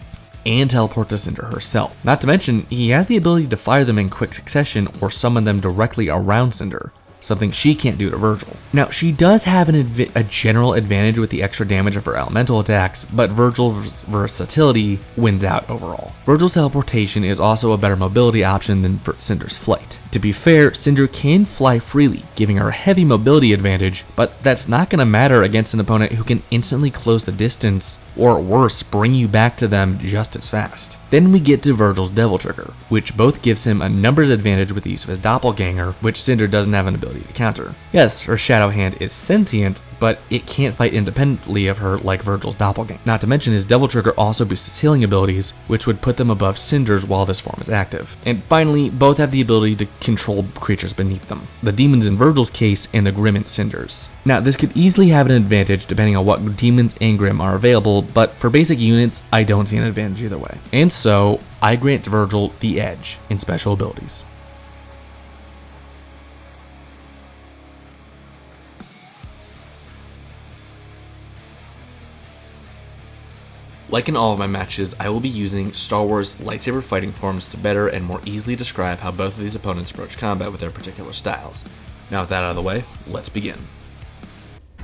and teleport to Cinder herself. Not to mention, he has the ability to fire them in quick succession or summon them directly around Cinder, something she can't do to Vergil. Now, she does have a general advantage with the extra damage of her elemental attacks, but Vergil's versatility wins out overall. Vergil's teleportation is also a better mobility option than Cinder's flight. To be fair, Cinder can fly freely, giving her a heavy mobility advantage, but that's not going to matter against an opponent who can instantly close the distance, or worse, bring you back to them just as fast. Then we get to Vergil's Devil Trigger, which both gives him a numbers advantage with the use of his doppelganger, which Cinder doesn't have an ability to counter. Yes, her Shadow Hand is sentient, but it can't fight independently of her like Vergil's doppelganger. Not to mention his Devil Trigger also boosts his healing abilities, which would put them above Cinder's while this form is active. And finally, both have the ability to control creatures beneath them, the demons in Vergil's case and the Grim in Cinder's. Now, this could easily have an advantage depending on what demons and Grim are available, but for basic units, I don't see an advantage either way. And so, I grant Vergil the edge in special abilities. Like in all of my matches, I will be using Star Wars lightsaber fighting forms to better and more easily describe how both of these opponents approach combat with their particular styles. Now with that out of the way, let's begin.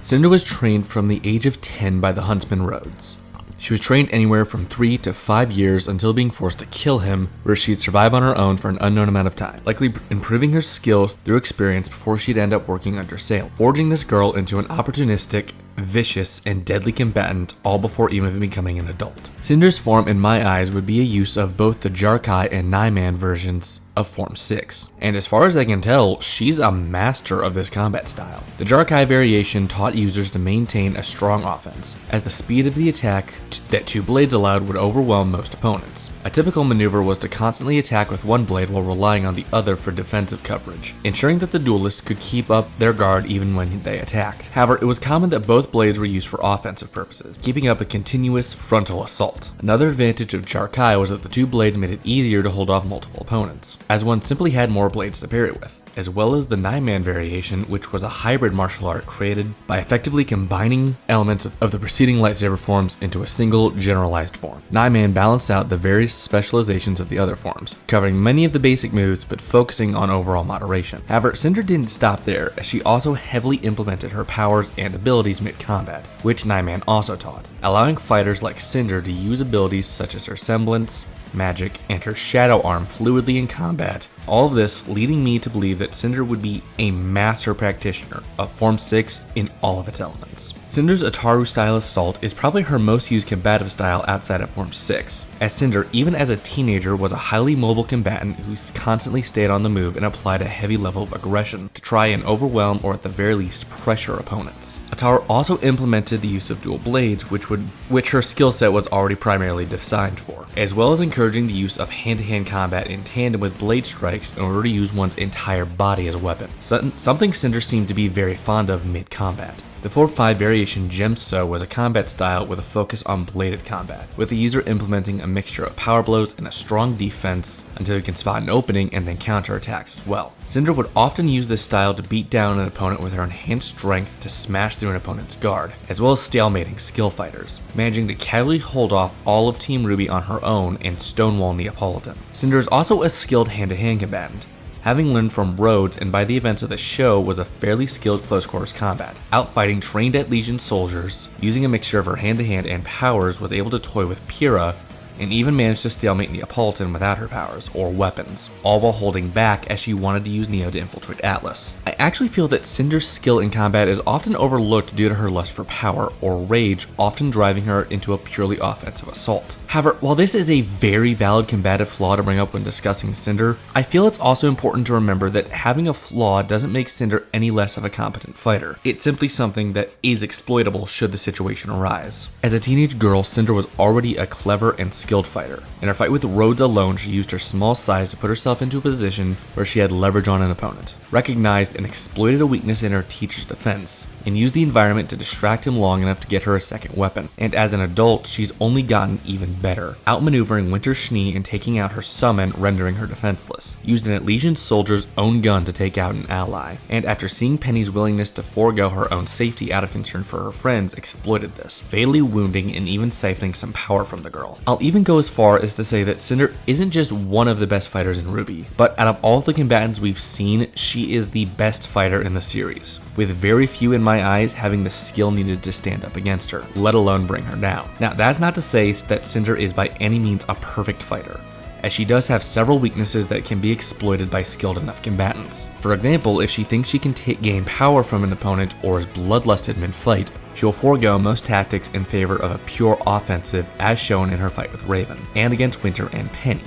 Cinder was trained from the age of 10 by the Huntsman Rhodes. She was trained anywhere from 3 to 5 years until being forced to kill him, where she'd survive on her own for an unknown amount of time, likely improving her skills through experience before she'd end up working under Salem, forging this girl into an opportunistic, vicious, and deadly combatant all before even becoming an adult. Cinder's form, in my eyes, would be a use of both the Jarkai and Nyman versions of Form 6, and as far as I can tell, she's a master of this combat style. The Jarkai variation taught users to maintain a strong offense, as the speed of the attack that two blades allowed would overwhelm most opponents. A typical maneuver was to constantly attack with one blade while relying on the other for defensive coverage, ensuring that the duelists could keep up their guard even when they attacked. However, it was common that both blades were used for offensive purposes, keeping up a continuous frontal assault. Another advantage of Jarkai was that the two blades made it easier to hold off multiple opponents, as one simply had more blades to pair it with, as well as the Nyman variation, which was a hybrid martial art created by effectively combining elements of the preceding lightsaber forms into a single generalized form. Nyman balanced out the various specializations of the other forms, covering many of the basic moves but focusing on overall moderation. However, Cinder didn't stop there, as she also heavily implemented her powers and abilities mid-combat, which Nyman also taught, allowing fighters like Cinder to use abilities such as her semblance, magic, and her shadow arm fluidly in combat, all of this leading me to believe that Cinder would be a master practitioner of Form 6 in all of its elements. Cinder's Ataru style assault is probably her most used combative style outside of Form 6, as Cinder, even as a teenager, was a highly mobile combatant who constantly stayed on the move and applied a heavy level of aggression to try and overwhelm or at the very least pressure opponents. Ataru also implemented the use of dual blades, which her skill set was already primarily designed for, as well as encouraging the use of hand-to-hand combat in tandem with blade strikes in order to use one's entire body as a weapon, something Cinder seemed to be very fond of mid-combat. The Form 5 variation Gemso was a combat style with a focus on bladed combat, with the user implementing a mixture of power blows and a strong defense until he can spot an opening and then counter attacks as well. Cinder would often use this style to beat down an opponent with her enhanced strength to smash through an opponent's guard, as well as stalemating skill fighters, managing to casually hold off all of Team RWBY on her own and stonewall Neapolitan. Cinder is also a skilled hand-to-hand combatant, having learned from Rhodes and by the events of the show was a fairly skilled close quarters combat. Outfighting trained at Legion soldiers, using a mixture of her hand-to-hand and powers, was able to toy with Pyrrha, and even managed to stalemate Neapolitan without her powers, or weapons, all while holding back as she wanted to use Neo to infiltrate Atlas. I actually feel that Cinder's skill in combat is often overlooked due to her lust for power, or rage, often driving her into a purely offensive assault. However, while this is a very valid combative flaw to bring up when discussing Cinder, I feel it's also important to remember that having a flaw doesn't make Cinder any less of a competent fighter. It's simply something that is exploitable should the situation arise. As a teenage girl, Cinder was already a clever and skilled fighter. In her fight with Rhodes alone, she used her small size to put herself into a position where she had leverage on an opponent, recognized and exploited a weakness in her teacher's defense, and used the environment to distract him long enough to get her a second weapon. And as an adult, she's only gotten even better, outmaneuvering Winter Schnee and taking out her summon, rendering her defenseless. Used an Elysian soldier's own gun to take out an ally, and after seeing Penny's willingness to forego her own safety out of concern for her friends, exploited this, fatally wounding and even siphoning some power from the girl. I'll even go as far as to say that Cinder isn't just one of the best fighters in RWBY, but out of all the combatants we've seen, she is the best fighter in the series, with very few in my eyes having the skill needed to stand up against her, let alone bring her down. Now, that's not to say that Cinder is by any means a perfect fighter, as she does have several weaknesses that can be exploited by skilled enough combatants. For example, if she thinks she can gain power from an opponent or is bloodlusted mid-fight, she will forego most tactics in favor of a pure offensive, as shown in her fight with Raven, and against Winter and Penny.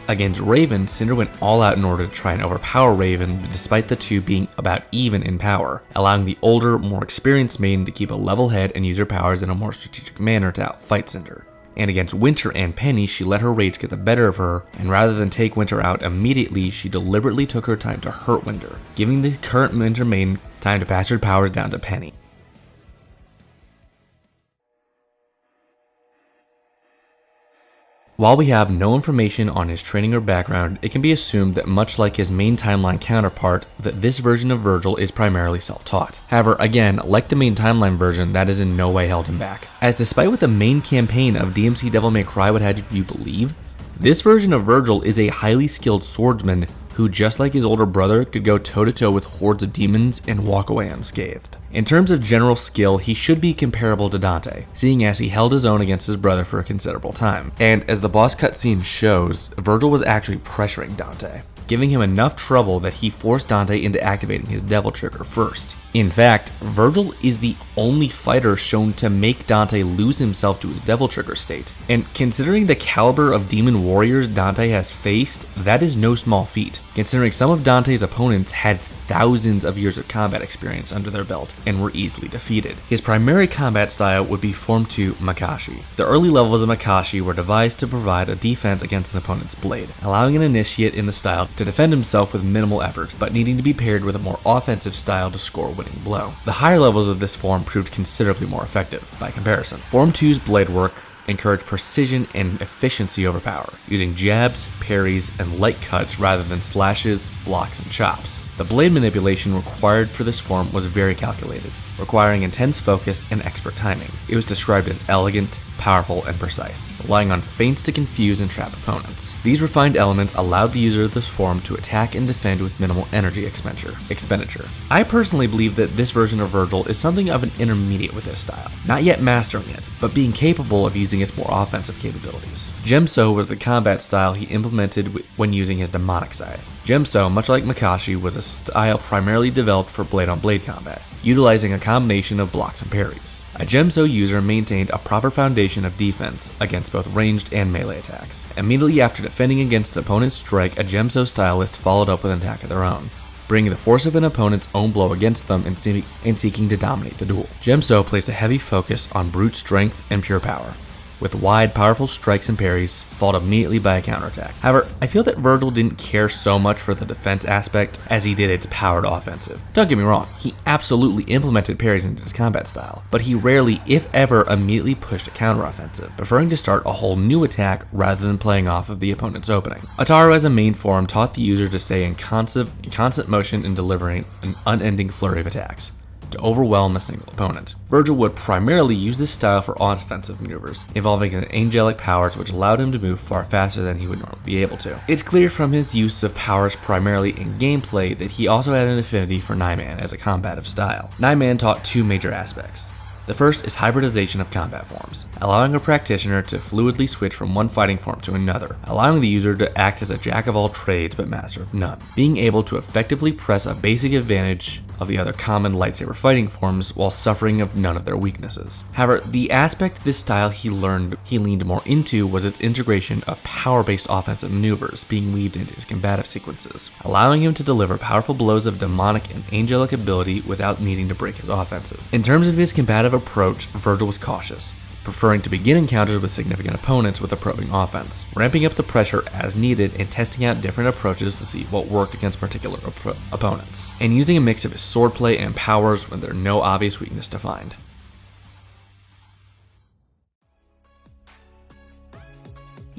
Against Raven, Cinder went all out in order to try and overpower Raven, despite the two being about even in power, allowing the older, more experienced maiden to keep a level head and use her powers in a more strategic manner to outfight Cinder. And against Winter and Penny, she let her rage get the better of her, and rather than take Winter out immediately, she deliberately took her time to hurt Winter, giving the current Winter maiden time to pass her powers down to Penny. While we have no information on his training or background, it can be assumed that much like his main timeline counterpart, that this version of Vergil is primarily self-taught. However, again, like the main timeline version, that is in no way held him back, as despite what the main campaign of DmC Devil May Cry would have you believe, this version of Vergil is a highly skilled swordsman who, just like his older brother, could go toe-to-toe with hordes of demons and walk away unscathed. In terms of general skill, he should be comparable to Dante, seeing as he held his own against his brother for a considerable time. And as the boss cutscene shows, Vergil was actually pressuring Dante, giving him enough trouble that he forced Dante into activating his Devil Trigger first. In fact, Vergil is the only fighter shown to make Dante lose himself to his Devil Trigger state, and considering the caliber of demon warriors Dante has faced, that is no small feat, considering some of Dante's opponents had thousands of years of combat experience under their belt and were easily defeated. His primary combat style would be Form 2 Makashi. The early levels of Makashi were devised to provide a defense against an opponent's blade, allowing an initiate in the style to defend himself with minimal effort, but needing to be paired with a more offensive style to score a winning blow. The higher levels of this form proved considerably more effective, by comparison. Form 2's blade work encouraged precision and efficiency over power, using jabs, parries, and light cuts rather than slashes, blocks, and chops. The blade manipulation required for this form was very calculated, requiring intense focus and expert timing. It was described as elegant, powerful, and precise, relying on feints to confuse and trap opponents. These refined elements allowed the user of this form to attack and defend with minimal energy expenditure. I personally believe that this version of Vergil is something of an intermediate with this style, not yet mastering it, but being capable of using its more offensive capabilities. Gemso was the combat style he implemented when using his demonic side. Gemso, much like Makashi, was a style primarily developed for blade-on-blade combat, utilizing a combination of blocks and parries. A Gemso user maintained a proper foundation of defense against both ranged and melee attacks. Immediately after defending against the opponent's strike, a Gemso stylist followed up with an attack of their own, bringing the force of an opponent's own blow against them and seeking to dominate the duel. Gemso placed a heavy focus on brute strength and pure power, with wide, powerful strikes and parries, followed immediately by a counterattack. However, I feel that Vergil didn't care so much for the defense aspect as he did its powered offensive. Don't get me wrong, he absolutely implemented parries into his combat style, but he rarely, if ever, immediately pushed a counteroffensive, preferring to start a whole new attack rather than playing off of the opponent's opening. Ataru as a main form taught the user to stay in constant motion and delivering an unending flurry of attacks. to overwhelm a single opponent. Vergil would primarily use this style for offensive maneuvers, involving his angelic powers which allowed him to move far faster than he would normally be able to. It's clear from his use of powers primarily in gameplay that he also had an affinity for 9-man as a combative style. 9-man taught two major aspects. The first is hybridization of combat forms, allowing a practitioner to fluidly switch from one fighting form to another, allowing the user to act as a jack of all trades but master of none, being able to effectively press a basic advantage of the other common lightsaber fighting forms while suffering of none of their weaknesses. However, the aspect of this style he leaned more into was its integration of power-based offensive maneuvers being weaved into his combative sequences, allowing him to deliver powerful blows of demonic and angelic ability without needing to break his offensive. In terms of his combative approach, Vergil was cautious, preferring to begin encounters with significant opponents with a probing offense, ramping up the pressure as needed and testing out different approaches to see what worked against particular opponents, and using a mix of his swordplay and powers when there's no obvious weakness to find.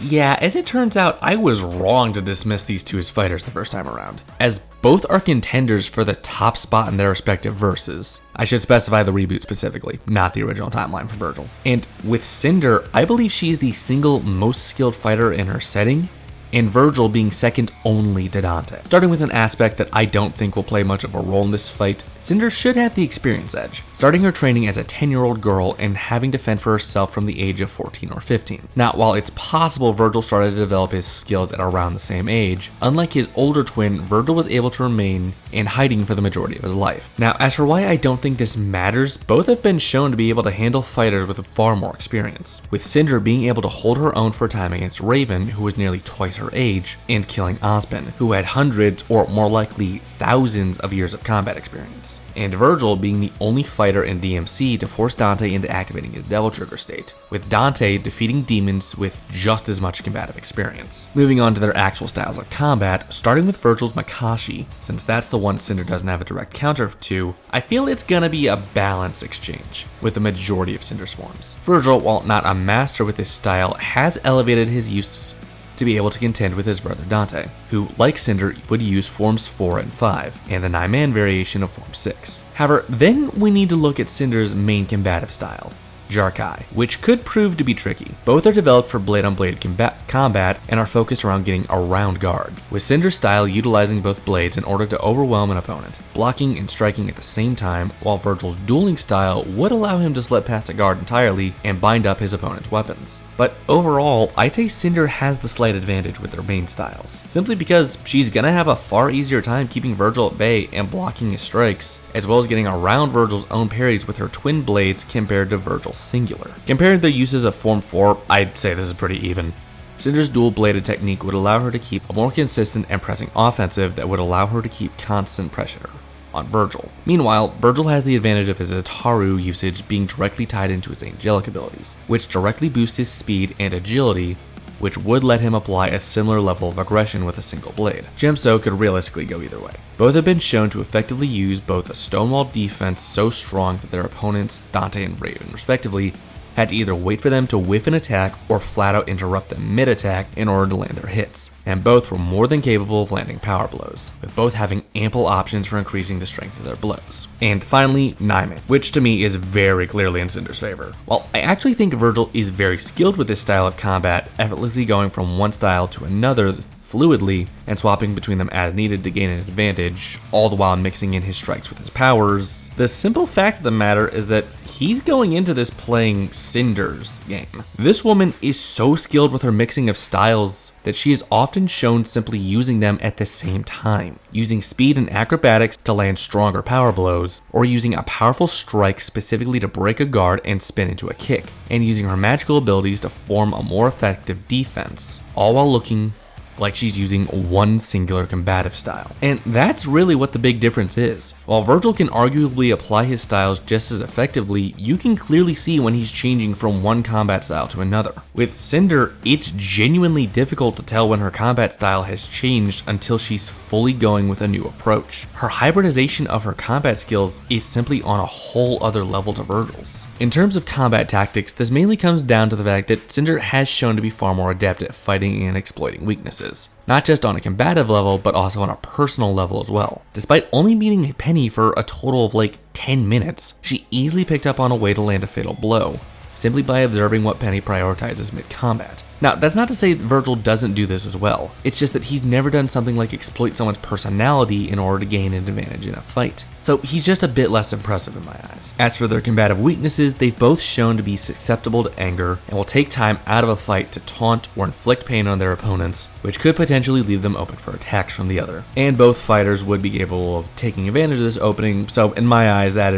Yeah, as it turns out, I was wrong to dismiss these two as fighters the first time around, as both are contenders for the top spot in their respective verses. I should specify the reboot specifically, not the original timeline for Vergil. And with Cinder, I believe she's the single most skilled fighter in her setting, and Vergil being second only to Dante. Starting with an aspect that I don't think will play much of a role in this fight, Cinder should have the experience edge, starting her training as a 10-year-old girl and having to fend for herself from the age of 14 or 15. Now, while it's possible Vergil started to develop his skills at around the same age, unlike his older twin, Vergil was able to remain in hiding for the majority of his life. Now, as for why I don't think this matters, both have been shown to be able to handle fighters with far more experience, with Cinder being able to hold her own for a time against Raven, who was nearly twice her age, and killing Ozpin, who had hundreds or more likely thousands of years of combat experience, and Vergil being the only fighter in DmC to force Dante into activating his Devil Trigger state, with Dante defeating demons with just as much combative experience. Moving on to their actual styles of combat, starting with Vergil's Makashi, since that's the one Cinder doesn't have a direct counter to, I feel it's gonna be a balanced exchange with the majority of Cinder's forms. Vergil, while not a master with this style, has elevated his use to be able to contend with his brother Dante, who, like Cinder, would use forms 4 and 5, and the 9-man variation of form 6. However, then we need to look at Cinder's main combative style, Jarkai, which could prove to be tricky. Both are developed for blade-on-blade combat and are focused around getting around guard, with Cinder's style utilizing both blades in order to overwhelm an opponent, blocking and striking at the same time, while Vergil's dueling style would allow him to slip past a guard entirely and bind up his opponent's weapons. But overall, I'd say Cinder has the slight advantage with their main styles, simply because she's gonna have a far easier time keeping Vergil at bay and blocking his strikes, as well as getting around Vergil's own parries with her twin blades compared to Vergil's singular. Comparing the uses of Form 4, I'd say this is pretty even. Cinder's dual-bladed technique would allow her to keep a more consistent and pressing offensive that would allow her to keep constant pressure on Vergil. Meanwhile, Vergil has the advantage of his Ataru usage being directly tied into his angelic abilities, which directly boosts his speed and agility, which would let him apply a similar level of aggression with a single blade. Gemso could realistically go either way. Both have been shown to effectively use both a stonewall defense so strong that their opponents, Dante and Raven respectively, had to either wait for them to whiff an attack or flat out interrupt them mid-attack in order to land their hits, and both were more than capable of landing power blows, with both having ample options for increasing the strength of their blows. And finally, 9-man, which to me is very clearly in Cinder's favor. While I actually think Vergil is very skilled with this style of combat, effortlessly going from one style to another fluidly and swapping between them as needed to gain an advantage, all the while mixing in his strikes with his powers, the simple fact of the matter is that he's going into this playing Cinder's game. This woman is so skilled with her mixing of styles that she is often shown simply using them at the same time, using speed and acrobatics to land stronger power blows, or using a powerful strike specifically to break a guard and spin into a kick, and using her magical abilities to form a more effective defense, all while looking like she's using one singular combative style. And that's really what the big difference is. While Vergil can arguably apply his styles just as effectively, you can clearly see when he's changing from one combat style to another. With Cinder, it's genuinely difficult to tell when her combat style has changed until she's fully going with a new approach. Her hybridization of her combat skills is simply on a whole other level to Vergil's. In terms of combat tactics, this mainly comes down to the fact that Cinder has shown to be far more adept at fighting and exploiting weaknesses. weaknesses, not just on a combative level, but also on a personal level as well. Despite only meeting a Penny for a total of like 10 minutes, she easily picked up on a way to land a fatal blow, simply by observing what Penny prioritizes mid-combat. Now, that's not to say that Vergil doesn't do this as well, it's just that he's never done something like exploit someone's personality in order to gain an advantage in a fight. So he's just a bit less impressive in my eyes. As for their combative weaknesses, they've both shown to be susceptible to anger and will take time out of a fight to taunt or inflict pain on their opponents, which could potentially leave them open for attacks from the other. And both fighters would be capable of taking advantage of this opening, so in my eyes, that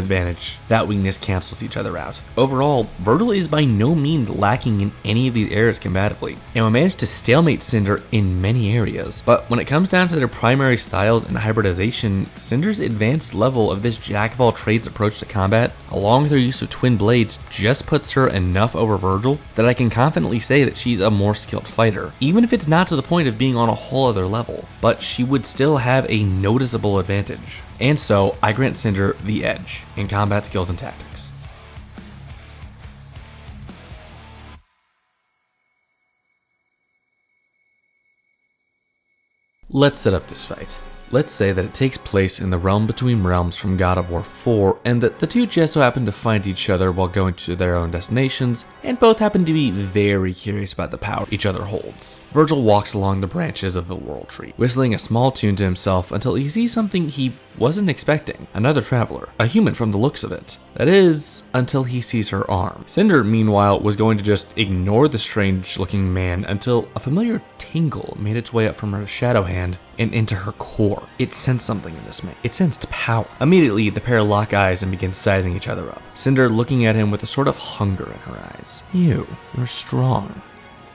weakness cancels each other out. Overall, Vergil is by no means lacking in any of these areas combatively, and will manage to stalemate Cinder in many areas. But when it comes down to their primary styles and hybridization, Cinder's advanced level of this jack-of-all-trades approach to combat, along with her use of twin blades, just puts her enough over Vergil that I can confidently say that she's a more skilled fighter, even if it's not to the point of being on a whole other level, but she would still have a noticeable advantage. And so, I grant Cinder the edge in combat skills and tactics. Let's set up this fight. Let's say that it takes place in the realm between realms from God of War 4, and that the two just so happen to find each other while going to their own destinations, and both happen to be very curious about the power each other holds. Vergil walks along the branches of the World Tree, whistling a small tune to himself until he sees something he wasn't expecting. Another traveler, a human from the looks of it. That is, until he sees her arm. Cinder, meanwhile, was going to just ignore the strange-looking man until a familiar tingle made its way up from her shadow hand and into her core. It sensed something in this man. It sensed power. Immediately, the pair lock eyes and begin sizing each other up. Cinder looking at him with a sort of hunger in her eyes. You're strong.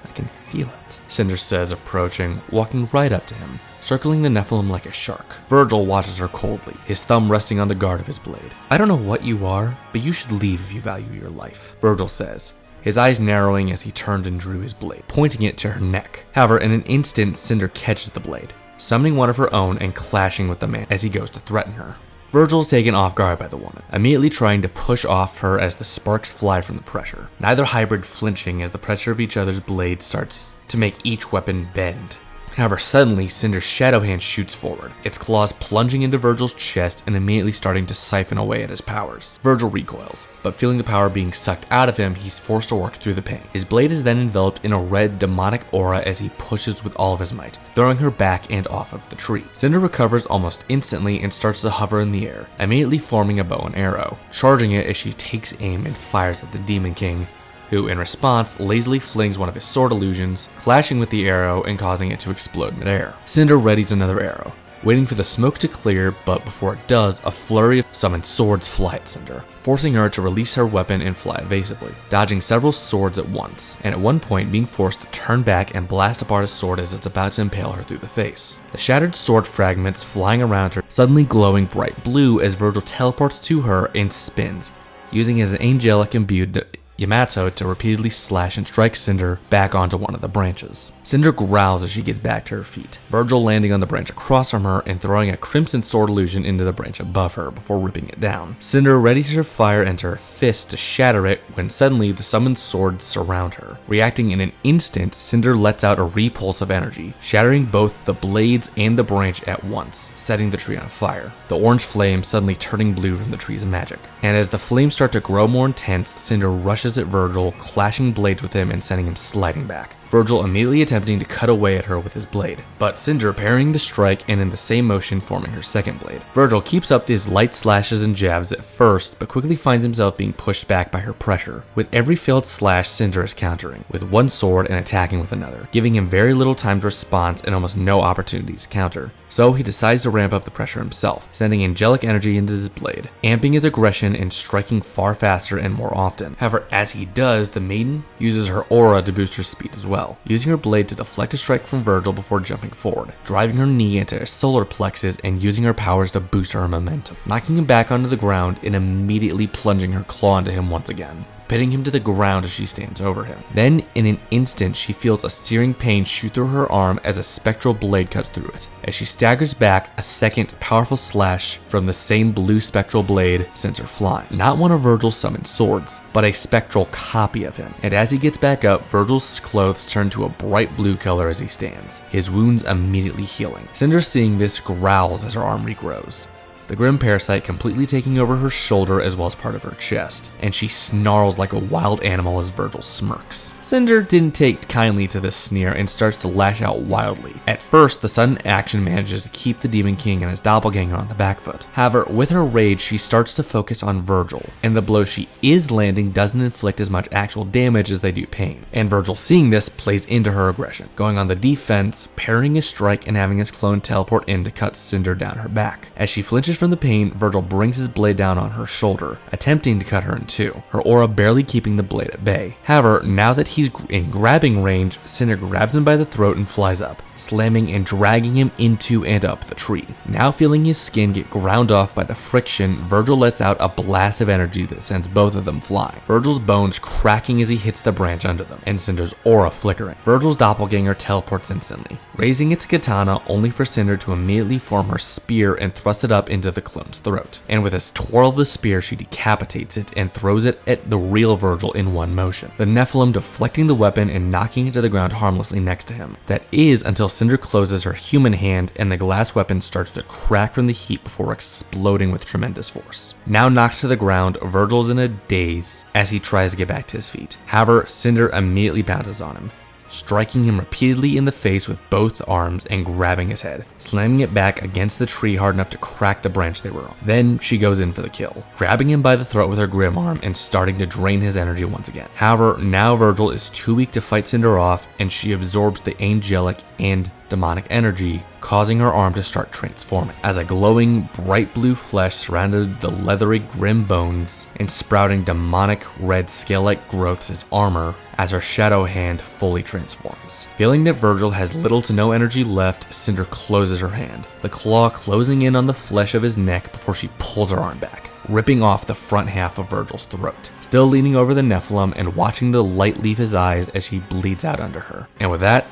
I can feel it, Cinder says, approaching, walking right up to him, circling the Nephilim like a shark. Vergil watches her coldly, his thumb resting on the guard of his blade. I don't know what you are, but you should leave if you value your life, Vergil says, his eyes narrowing as he turned and drew his blade, pointing it to her neck. However, in an instant, Cinder catches the blade, summoning one of her own and clashing with the man as he goes to threaten her. Vergil is taken off guard by the woman, immediately trying to push off her as the sparks fly from the pressure, neither hybrid flinching as the pressure of each other's blade starts to make each weapon bend. However, suddenly, Cinder's shadow hand shoots forward, its claws plunging into Vergil's chest and immediately starting to siphon away at his powers. Vergil recoils, but feeling the power being sucked out of him, he's forced to work through the pain. His blade is then enveloped in a red demonic aura as he pushes with all of his might, throwing her back and off of the tree. Cinder recovers almost instantly and starts to hover in the air, immediately forming a bow and arrow, charging it as she takes aim and fires at the Demon King, who, in response, lazily flings one of his sword illusions, clashing with the arrow and causing it to explode midair. Cinder readies another arrow, waiting for the smoke to clear, but before it does, a flurry of summoned swords fly at Cinder, forcing her to release her weapon and fly evasively, dodging several swords at once, and at one point being forced to turn back and blast apart a sword as it's about to impale her through the face. The shattered sword fragments flying around her, suddenly glowing bright blue as Vergil teleports to her and spins, using his angelic imbued Yamato to repeatedly slash and strike Cinder back onto one of the branches. Cinder growls as she gets back to her feet, Vergil landing on the branch across from her and throwing a crimson sword illusion into the branch above her before ripping it down. Cinder ready to fire into her fist to shatter it when suddenly the summoned swords surround her. Reacting in an instant, Cinder lets out a repulse of energy, shattering both the blades and the branch at once, setting the tree on fire, the orange flame suddenly turning blue from the tree's magic. And as the flames start to grow more intense, Cinder rushes at Vergil, clashing blades with him and sending him sliding back. Vergil immediately attempting to cut away at her with his blade, but Cinder parrying the strike and in the same motion forming her second blade. Vergil keeps up his light slashes and jabs at first, but quickly finds himself being pushed back by her pressure. With every failed slash, Cinder is countering, with one sword and attacking with another, giving him very little time to respond and almost no opportunities to counter. So he decides to ramp up the pressure himself, sending angelic energy into his blade, amping his aggression and striking far faster and more often. However, as he does, the maiden uses her aura to boost her speed as well, using her blade to deflect a strike from Vergil before jumping forward, driving her knee into his solar plexus and using her powers to boost her momentum, knocking him back onto the ground and immediately plunging her claw into him once again. pinning him to the ground as she stands over him. Then, in an instant, she feels a searing pain shoot through her arm as a spectral blade cuts through it. As she staggers back, a second powerful slash from the same blue spectral blade sends her flying. Not one of Vergil's summoned swords, but a spectral copy of him. And as he gets back up, Vergil's clothes turn to a bright blue color as he stands, his wounds immediately healing. Cinder, seeing this, growls as her arm regrows, the grim parasite completely taking over her shoulder as well as part of her chest, and she snarls like a wild animal as Vergil smirks. Cinder didn't take kindly to this sneer and starts to lash out wildly. At first, the sudden action manages to keep the Demon King and his doppelganger on the back foot. However, with her rage, she starts to focus on Vergil, and the blow she is landing doesn't inflict as much actual damage as they do pain. And Vergil, seeing this, plays into her aggression, going on the defense, parrying his strike and having his clone teleport in to cut Cinder down her back. As she flinches from the pain, Vergil brings his blade down on her shoulder, attempting to cut her in two, her aura barely keeping the blade at bay. However, now that he's in grabbing range, Cinder grabs him by the throat and flies up, slamming and dragging him into and up the tree. Now feeling his skin get ground off by the friction, Vergil lets out a blast of energy that sends both of them flying, Vergil's bones cracking as he hits the branch under them, and Cinder's aura flickering. Vergil's doppelganger teleports instantly, raising its katana only for Cinder to immediately form her spear and thrust it up into the clone's throat. And with a twirl of the spear, she decapitates it and throws it at the real Vergil in one motion, the Nephilim deflecting the weapon and knocking it to the ground harmlessly next to him. That is until Cinder closes her human hand and the glass weapon starts to crack from the heat before exploding with tremendous force. Now knocked to the ground, Vergil's in a daze as he tries to get back to his feet. However, Cinder immediately pounces on him, striking him repeatedly in the face with both arms and grabbing his head, slamming it back against the tree hard enough to crack the branch they were on. Then she goes in for the kill, grabbing him by the throat with her grim arm and starting to drain his energy once again. However, now Vergil is too weak to fight Cinder off, and she absorbs the angelic and demonic energy, causing her arm to start transforming, as a glowing bright blue flesh surrounded the leathery grim bones and sprouting demonic red scale-like growths as armor as her shadow hand fully transforms. Feeling that Vergil has little to no energy left, Cinder closes her hand, the claw closing in on the flesh of his neck before she pulls her arm back, ripping off the front half of Vergil's throat, still leaning over the Nephilim and watching the light leave his eyes as he bleeds out under her. And with that,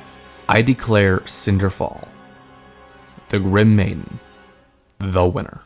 I declare Cinder Fall, the Grim Maiden, the winner.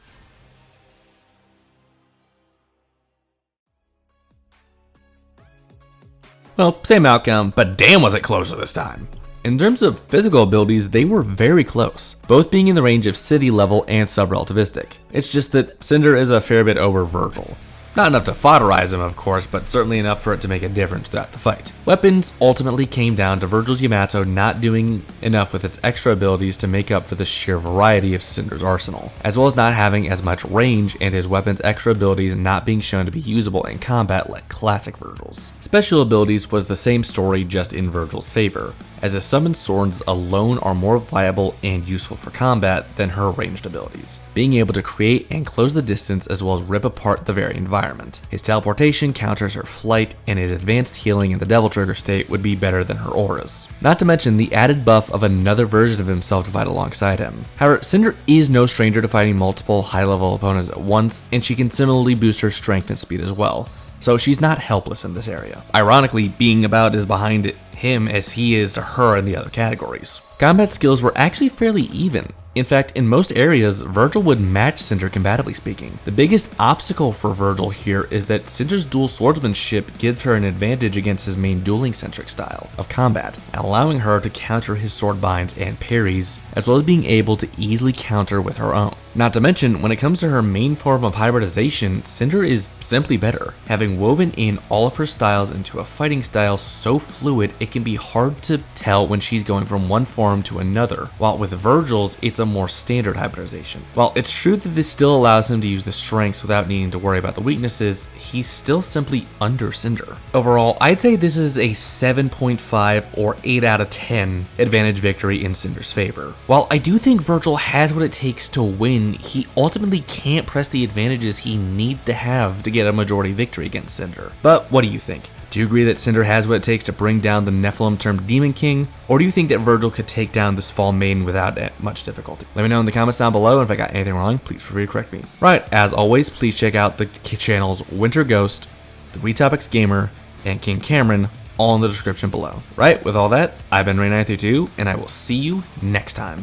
Well, same outcome, but damn was it closer this time. In terms of physical abilities, they were very close, both being in the range of city level and sub-relativistic. It's just that Cinder is a fair bit over Vergil. Not enough to foderize him, of course, but certainly enough for it to make a difference throughout the fight. Weapons ultimately came down to Vergil's Yamato not doing enough with its extra abilities to make up for the sheer variety of Cinder's arsenal, as well as not having as much range and his weapon's extra abilities not being shown to be usable in combat like classic Vergil's. Special abilities was the same story, just in Vergil's favor, as his summoned swords alone are more viable and useful for combat than her ranged abilities, being able to create and close the distance as well as rip apart the very environment. His teleportation counters her flight, and his advanced healing in the Devil Trigger state would be better than her auras. Not to mention the added buff of another version of himself to fight alongside him. However, Cinder is no stranger to fighting multiple high-level opponents at once, and she can similarly boost her strength and speed as well, so she's not helpless in this area, ironically being about as behind him as he is to her in the other categories. Combat skills were actually fairly even. In fact, in most areas, Vergil would match Cinder combatively speaking. The biggest obstacle for Vergil here is that Cinder's dual swordsmanship gives her an advantage against his main dueling-centric style of combat, allowing her to counter his sword binds and parries, as well as being able to easily counter with her own. Not to mention, when it comes to her main form of hybridization, Cinder is simply better, having woven in all of her styles into a fighting style so fluid it can be hard to tell when she's going from one form to another, while with Vergil's, it's a more standard hybridization. While it's true that this still allows him to use the strengths without needing to worry about the weaknesses, he's still simply under Cinder. Overall, I'd say this is a 7.5 or 8 out of 10 advantage victory in Cinder's favor. While I do think Vergil has what it takes to win, he ultimately can't press the advantages he needs to have to get a majority victory against Cinder. But what do you think? Do you agree that Cinder has what it takes to bring down the Nephilim termed Demon King? Or do you think that Vergil could take down this Fall Maiden without much difficulty? Let me know in the comments down below, and if I got anything wrong, please feel free to correct me. Right, as always, please check out the channel's Winter Ghost, the Retopics Gamer, and King Cameron, all in the description below. Right, with all that, I've been Ray932, and I will see you next time.